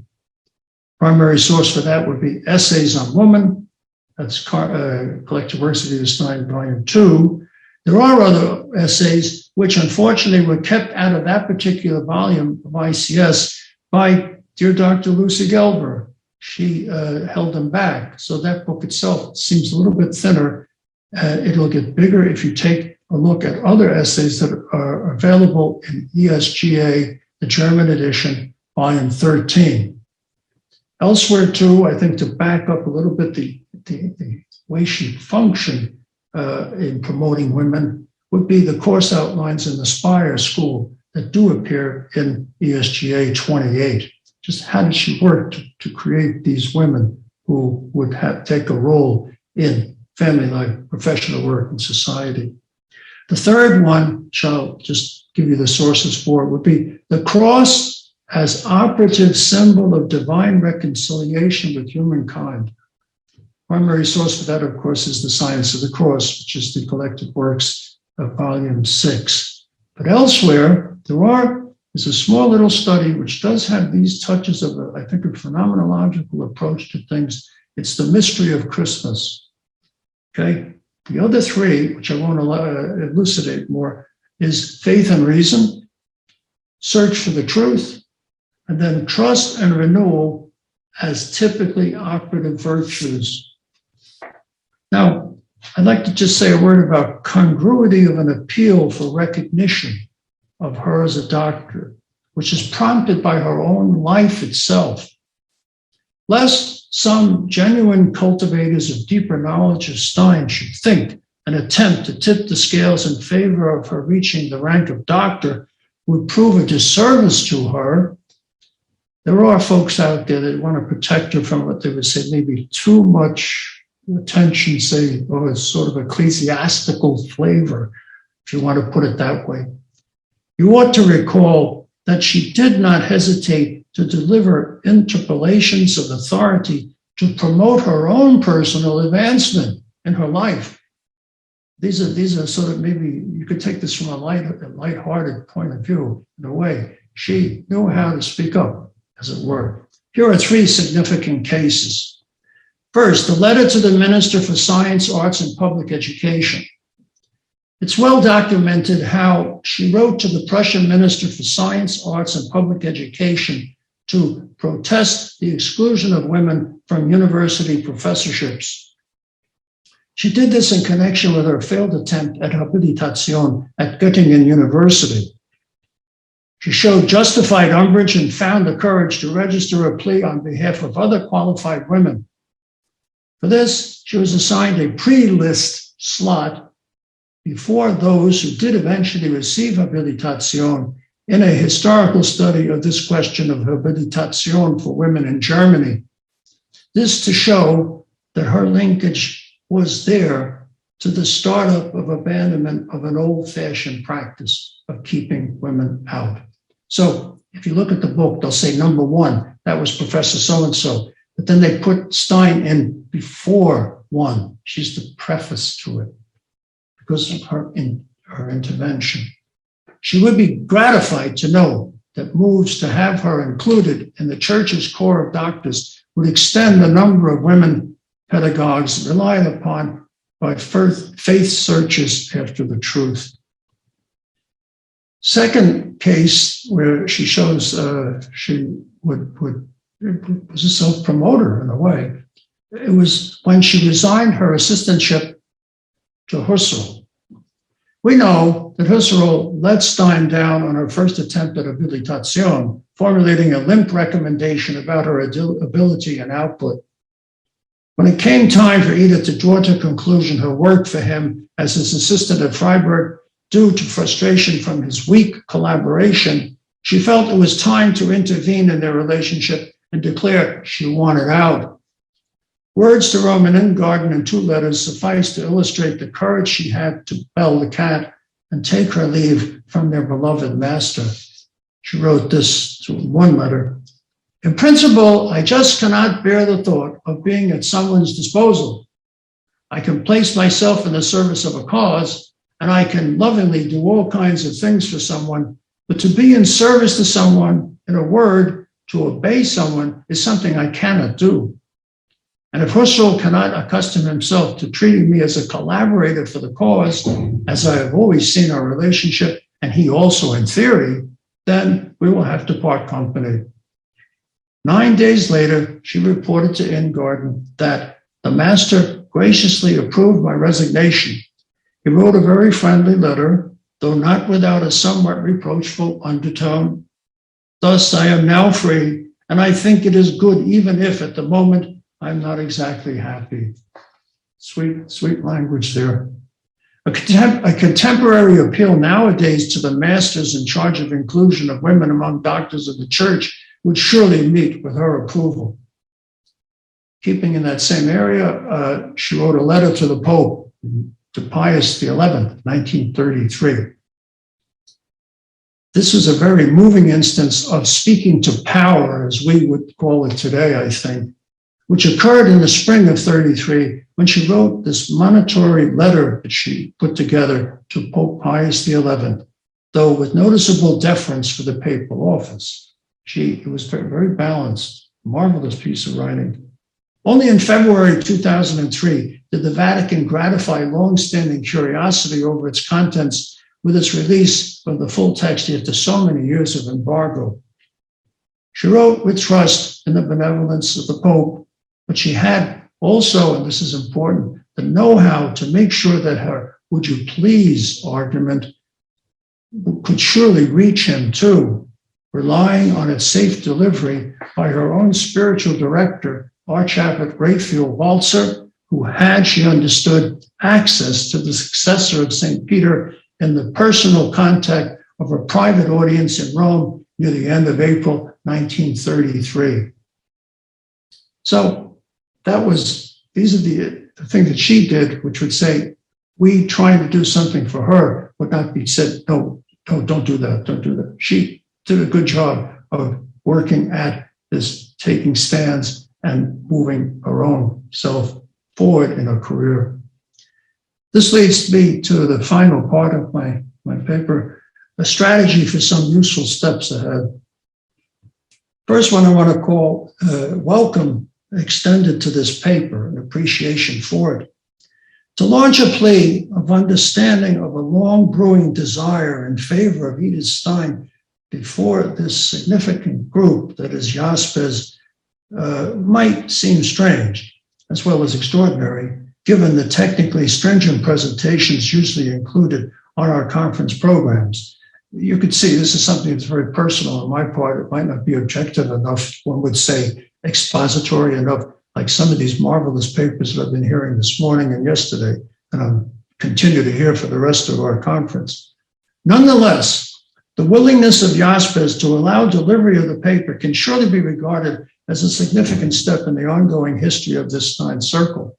Primary source for that would be Essays on Woman. That's collected works of Edith Stein, volume 2. There are other essays which unfortunately were kept out of that particular volume of ICS by dear Dr. Lucy Gelber. She held them back. So that book itself seems a little bit thinner. It'll get bigger if you take a look at other essays that are available in ESGA, the German edition, volume 13. Elsewhere too, I think to back up a little bit the way she functioned in promoting women would be the course outlines in the Spire School that do appear in ESGA 28. Just how did she work to create these women who would take a role in family life, professional work, and society? The third one, which I'll just give you the sources for, would be the cross as operative symbol of divine reconciliation with humankind. Primary source for that, of course, is the Science of the Cross, which is the collected works of volume 6. But elsewhere, there's a small little study which does have these touches of, I think, a phenomenological approach to things. It's the mystery of Christmas. Okay. The other three, which I won't elucidate more, is faith and reason, search for the truth, and then trust and renewal as typically operative virtues. Now, I'd like to just say a word about congruity of an appeal for recognition of her as a doctor, which is prompted by her own life itself. Lest some genuine cultivators of deeper knowledge of Stein should think an attempt to tip the scales in favor of her reaching the rank of doctor would prove a disservice to her. There are folks out there that want to protect her from what they would say maybe too much attention, say, oh, it's sort of ecclesiastical flavor, if you want to put it that way. You ought to recall that she did not hesitate to deliver interpellations of authority to promote her own personal advancement in her life. These are sort of, maybe you could take this from a lighthearted point of view, in a way. She knew how to speak up, as it were. Here are three significant cases. First, the letter to the Minister for Science, Arts, and Public Education. It's well documented how she wrote to the Prussian Minister for Science, Arts, and Public Education to protest the exclusion of women from university professorships. She did this in connection with her failed attempt at Habilitation at Göttingen University. She showed justified umbrage and found the courage to register a plea on behalf of other qualified women. For this, she was assigned a pre-list slot before those who did eventually receive Habilitation in a historical study of this question of Habilitation for women in Germany. This to show that her linkage was there to the startup of abandonment of an old-fashioned practice of keeping women out. So if you look at the book, they'll say number one, that was Professor so-and-so, but then they put Stein in before one. She's the preface to it because of her intervention. She would be gratified to know that moves to have her included in the church's corps of doctors would extend the number of women pedagogues relied upon by faith searches after the truth. Second case where she shows she was a self-promoter in a way. It was when she resigned her assistantship to Husserl. We know that Husserl led Stein down on her first attempt at Habilitation, formulating a limp recommendation about her ability and output. When it came time for Edith to draw to conclusion her work for him as his assistant at Freiburg, due to frustration from his weak collaboration, she felt it was time to intervene in their relationship and declare she wanted out. Words to Roman Ingarden in 2 letters suffice to illustrate the courage she had to bell the cat and take her leave from their beloved master. She wrote this to 1 letter. In principle, I just cannot bear the thought of being at someone's disposal. I can place myself in the service of a cause, and I can lovingly do all kinds of things for someone, but to be in service to someone, in a word, to obey someone, is something I cannot do. And if Husserl cannot accustom himself to treating me as a collaborator for the cause, as I have always seen our relationship, and he also in theory, then we will have to part company. 9 days later, she reported to Ingarden that the master graciously approved my resignation. He wrote a very friendly letter, though not without a somewhat reproachful undertone. Thus, I am now free, and I think it is good, even if at the moment I'm not exactly happy. Sweet, sweet language there. A contemporary appeal nowadays to the masters in charge of inclusion of women among doctors of the church would surely meet with her approval. Keeping in that same area, she wrote a letter to the Pope, to Pius XI, 1933. This was a very moving instance of speaking to power, as we would call it today, I think, which occurred in the spring of 33 when she wrote this monitory letter that she put together to Pope Pius XI, though with noticeable deference for the papal office. It was very, very balanced, marvelous piece of writing. Only in February 2003 did the Vatican gratify long-standing curiosity over its contents with its release of the full text after so many years of embargo. She wrote with trust in the benevolence of the Pope, but she had also, and this is important, the know-how to make sure that her "would you please" argument could surely reach him too, relying on its safe delivery by her own spiritual director, Archabbot Raphael Walzer, who had, she understood, access to the successor of St. Peter in the personal contact of a private audience in Rome near the end of April 1933. So these are the things that she did, which would say, we trying to do something for her would not be said, no, don't do that, don't do that. She did a good job of working at this, taking stands and moving her own self forward in her career. This leads me to the final part of my paper, a strategy for some useful steps ahead. First one I want to call welcome extended to this paper, an appreciation for it, to launch a plea of understanding of a long brewing desire in favor of Edith Stein before this significant group that is Jaspers might seem strange, as well as extraordinary, given the technically stringent presentations usually included on our conference programs. You could see this is something that's very personal on my part. It might not be objective enough, one would say expository enough, like some of these marvelous papers that I've been hearing this morning and yesterday, and I'll continue to hear for the rest of our conference. Nonetheless, the willingness of Jaspers to allow delivery of the paper can surely be regarded as a significant step in the ongoing history of this Stein Circle.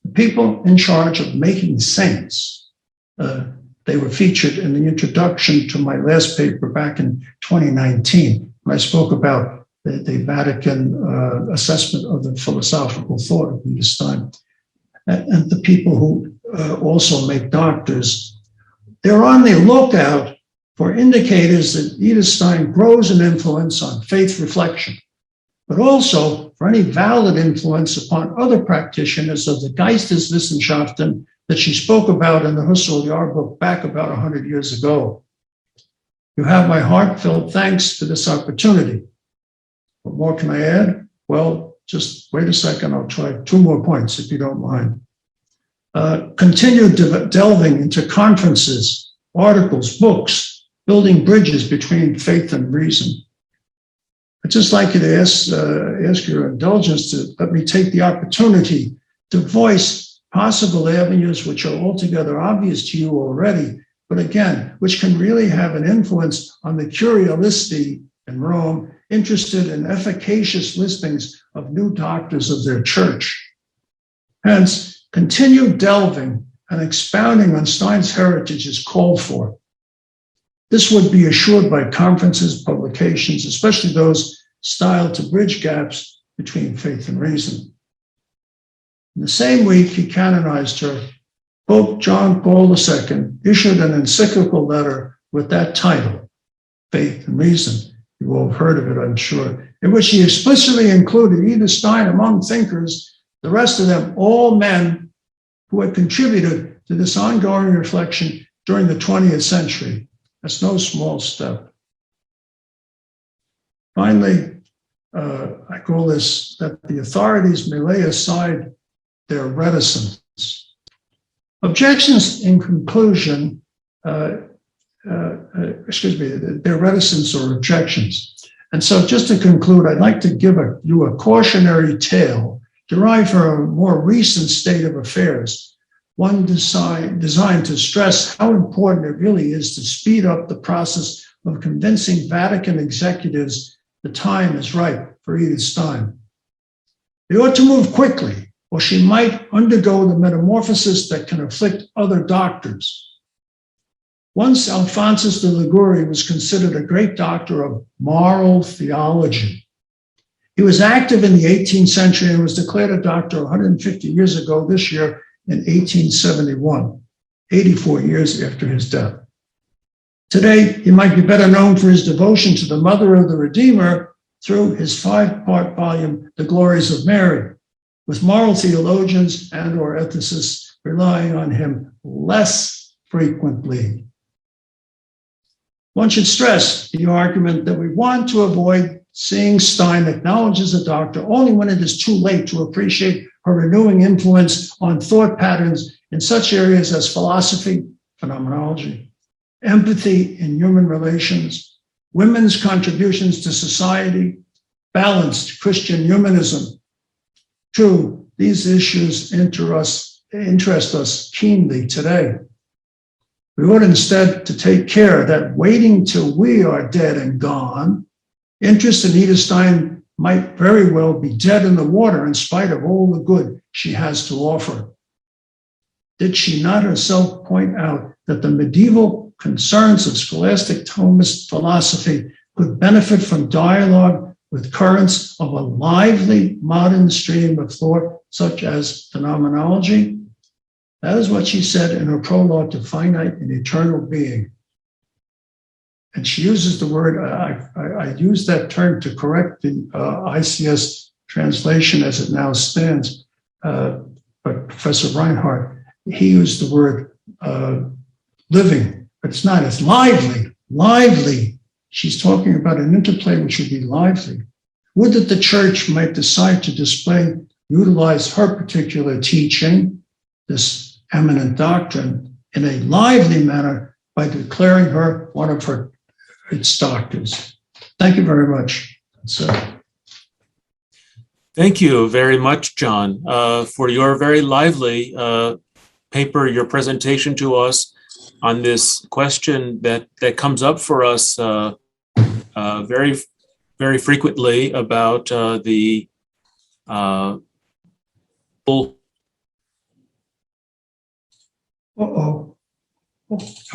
The people in charge of making saints, they were featured in the introduction to my last paper back in 2019, when I spoke about the Vatican assessment of the philosophical thought of Edith Stein. And the people who also make doctors, they're on the lookout for indicators that Edith Stein grows in influence on faith reflection, but also for any valid influence upon other practitioners of the Geisteswissenschaften that she spoke about in the Husserl Jahrbuch back about 100 years ago. You have my heartfelt thanks for this opportunity. What more can I add? Well, just wait a second. I'll try 2 more points if you don't mind. Continue delving into conferences, articles, books, building bridges between faith and reason. I'd just like you to ask your indulgence to let me take the opportunity to voice possible avenues which are altogether obvious to you already, but again, which can really have an influence on the curialisti in Rome interested in efficacious listings of new doctors of their church. Hence, continue delving and expounding on Stein's heritage is called for. This would be assured by conferences, publications, especially those styled to bridge gaps between faith and reason. In the same week he canonized her, Pope John Paul II issued an encyclical letter with that title, Faith and Reason. You all have heard of it, I'm sure, in which he explicitly included Edith Stein among thinkers, the rest of them all men who had contributed to this ongoing reflection during the 20th century. That's no small step. Finally, I call this that the authorities may lay aside their reticence. Objections in conclusion, their reticence or objections. And so just to conclude, I'd like to give you a cautionary tale derived from a more recent state of affairs, one designed to stress how important it really is to speed up the process of convincing Vatican executives the time is right for Edith Stein. They ought to move quickly, or she might undergo the metamorphosis that can afflict other doctors. Once Alphonsus de Liguori was considered a great doctor of moral theology. He was active in the 18th century and was declared a doctor 150 years ago this year in 1871, 84 years after his death. Today, he might be better known for his devotion to the Mother of the Redeemer through his 5-part volume, The Glories of Mary, with moral theologians and or ethicists relying on him less frequently. One should stress the argument that we want to avoid seeing Stein acknowledged as a doctor only when it is too late to appreciate her renewing influence on thought patterns in such areas as philosophy, phenomenology, empathy in human relations, women's contributions to society, balanced Christian humanism. True, these issues interest us keenly today. We ought instead to take care that waiting till we are dead and gone, interest in Edith Stein might very well be dead in the water in spite of all the good she has to offer. Did she not herself point out that the medieval concerns of scholastic Thomist philosophy could benefit from dialogue with currents of a lively modern stream of thought, such as phenomenology? That is what she said in her prologue to Finite and Eternal Being. And she uses the word, I use that term to correct the ICS translation as it now stands, but Professor Reinhardt, he used the word living, but it's not, it's lively. She's talking about an interplay which would be lively. Would that the church might decide to utilize her particular teaching, this eminent doctrine, in a lively manner by declaring her one of its doctors. Thank you very much. Thank you very much, John, for your very lively paper, your presentation to us on this question that comes up for us very, very frequently about the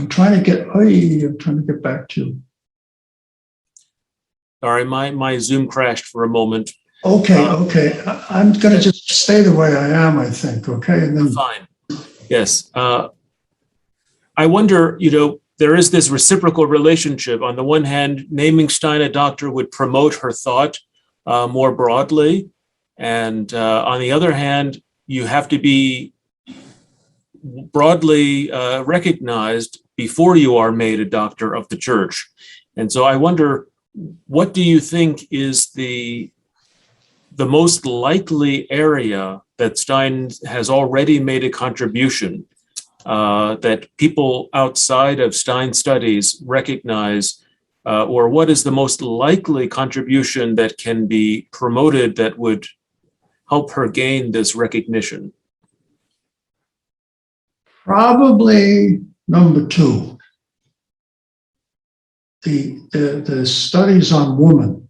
I'm trying to get back to you. Sorry, my Zoom crashed for a moment. Okay. I'm going to just stay the way I am, I think. Okay. And then fine. Yes. I wonder, there is this reciprocal relationship. On the one hand, naming Stein a doctor would promote her thought more broadly. And on the other hand, you have to be broadly recognized before you are made a doctor of the church. And so I wonder, what do you think is the most likely area that Stein has already made a contribution that people outside of Stein studies recognize, or what is the most likely contribution that can be promoted that would help her gain this recognition? Probably number 2. The studies on women,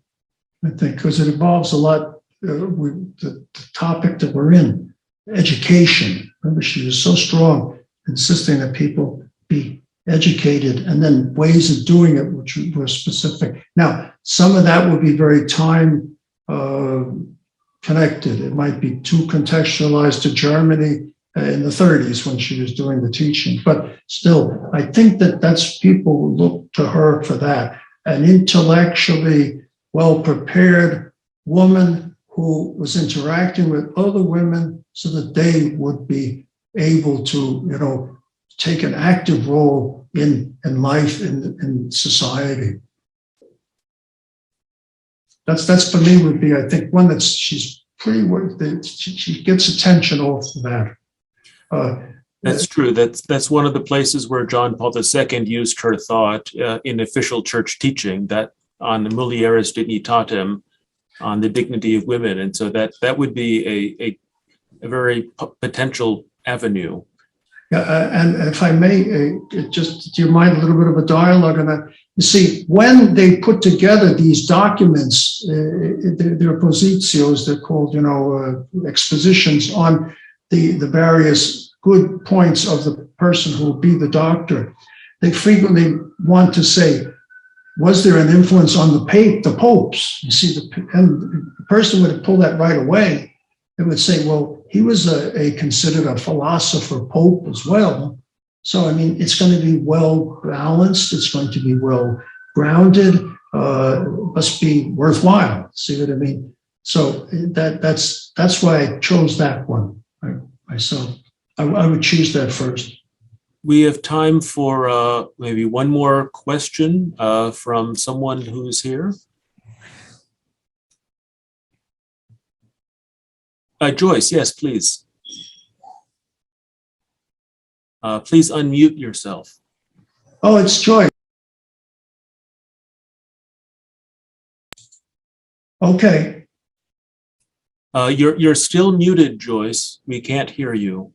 I think, because it involves a lot with the topic that we're in, education. Remember, she was so strong, insisting that people be educated, and then ways of doing it, which were specific. Now, some of that would be very time connected. It might be too contextualized to Germany in the 30s when she was doing the teaching. But still, I think that's people look to her for that. An intellectually well-prepared woman who was interacting with other women so that they would be able to, take an active role in life, in society. That's for me would be, I think, one that she's pretty, she gets attention off of that. That's true. That's one of the places where John Paul II used her thought in official church teaching, that on the mulieris dignitatem, on the dignity of women. And so that would be a very potential avenue. And if I may, just do you mind a little bit of a dialogue on that? You see, when they put together these documents, they're positios, they're called, expositions on the various good points of the person who will be the doctor. They frequently want to say, was there an influence on the popes? You see, and the person would pull that right away. They would say, well, he was considered a philosopher pope as well. So, I mean, it's going to be well balanced. It's going to be well grounded. Must be worthwhile. See what I mean? So that's why I chose that one myself. I would choose that first. We have time for maybe one more question from someone who's here. Joyce, yes, please. Please unmute yourself. Oh, it's Joyce. Okay. You're still muted, Joyce. We can't hear you.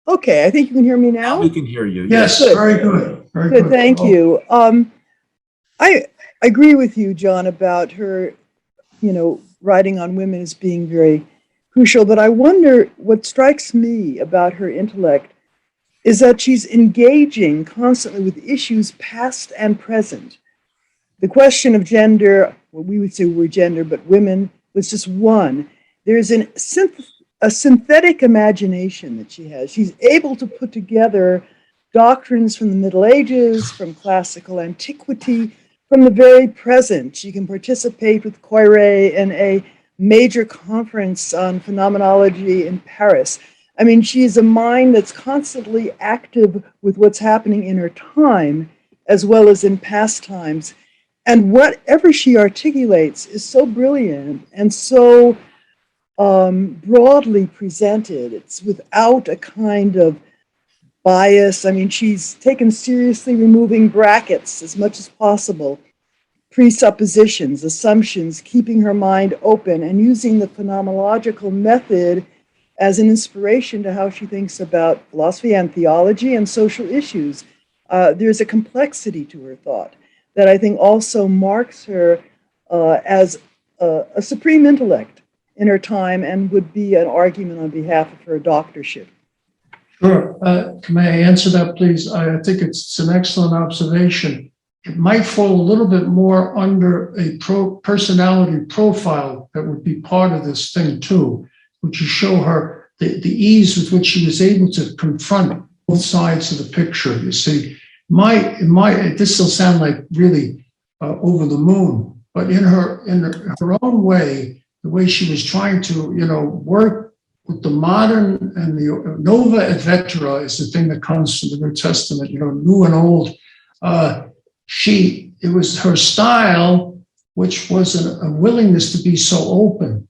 Okay, I think you can hear me now. We can hear you. Yes, Good. very good. Very Good, thank you. I agree with you, John, about her, writing on women as being very crucial, but I wonder, what strikes me about her intellect is that she's engaging constantly with issues past and present. The question of gender, well, we would say we're gender, but women was just one. There's a synthetic imagination that she has. She's able to put together doctrines from the Middle Ages, from classical antiquity, from the very present. She can participate with Koire in a major conference on phenomenology in Paris. I mean, she's a mind that's constantly active with what's happening in her time, as well as in past times. And whatever she articulates is so brilliant and so broadly presented. It's without a kind of bias. I mean, she's taken seriously removing brackets as much as possible, presuppositions, assumptions, keeping her mind open, and using the phenomenological method as an inspiration to how she thinks about philosophy and theology and social issues. There's a complexity to her thought that I think also marks her as a supreme intellect in her time and would be an argument on behalf of her doctorship. Sure. May I answer that, please? I think it's an excellent observation. It might fall a little bit more under a personality profile that would be part of this thing too, which you show her the ease with which she was able to confront both sides of the picture. You see, this will sound like really over the moon, but in her own way, the way she was trying to, work with the modern and the nova et vetera is the thing that comes from the New Testament, new and old. It was her style, which was a willingness to be so open.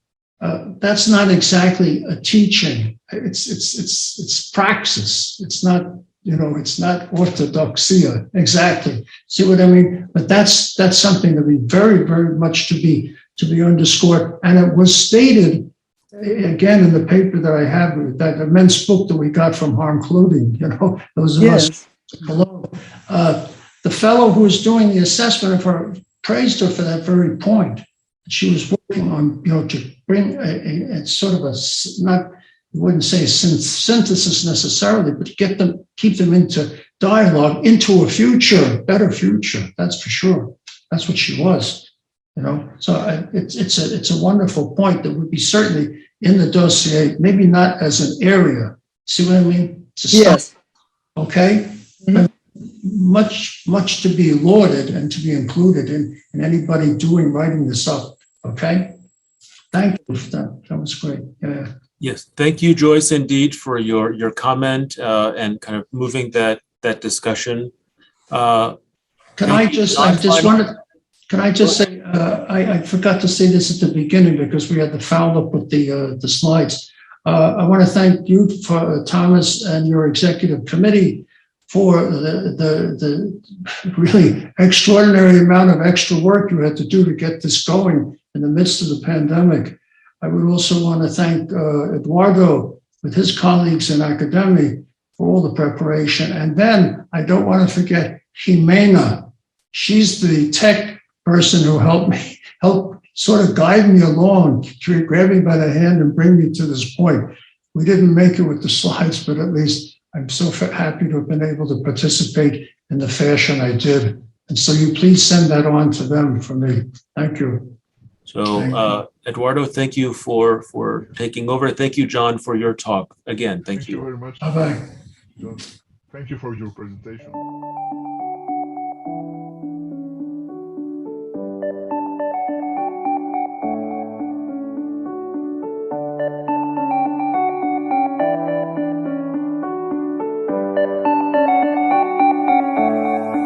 That's not exactly a teaching. It's praxis. It's not, it's not orthodoxia exactly. See what I mean? But that's something that we very, very much to be underscored. And it was stated again in the paper that I have, that immense book that we got from Harm Clothing. Those of us below. The fellow who was doing the assessment of her praised her for that very point. She was working on, to bring a sort of not, I wouldn't say synthesis necessarily, but keep them into dialogue, into a future, better future. That's for sure. That's what she was. So it's a wonderful point that would be certainly in the dossier, maybe not as an area. See what I mean? Yes. Okay. Mm-hmm. Much to be lauded and to be included in anybody writing this up. Okay. Thank you for that. That was great. Yeah. Yes, thank you, Joyce, indeed, for your comment and kind of moving that discussion. Can I just say, I forgot to say this at the beginning because we had the foul up with the slides. I want to thank you, for Thomas, and your executive committee for the really extraordinary amount of extra work you had to do to get this going in the midst of the pandemic. I would also want to thank Eduardo with his colleagues in academia for all the preparation. And then I don't want to forget Jimena. She's the tech person who helped sort of guide me along, grab me by the hand and bring me to this point. We didn't make it with the slides, but at least I'm so happy to have been able to participate in the fashion I did. And so you please send that on to them for me. Thank you. So Eduardo, thank you for taking over. Thank you, John, for your talk. Again, thank you. Thank you very much. Bye-bye. John. Thank you for your presentation.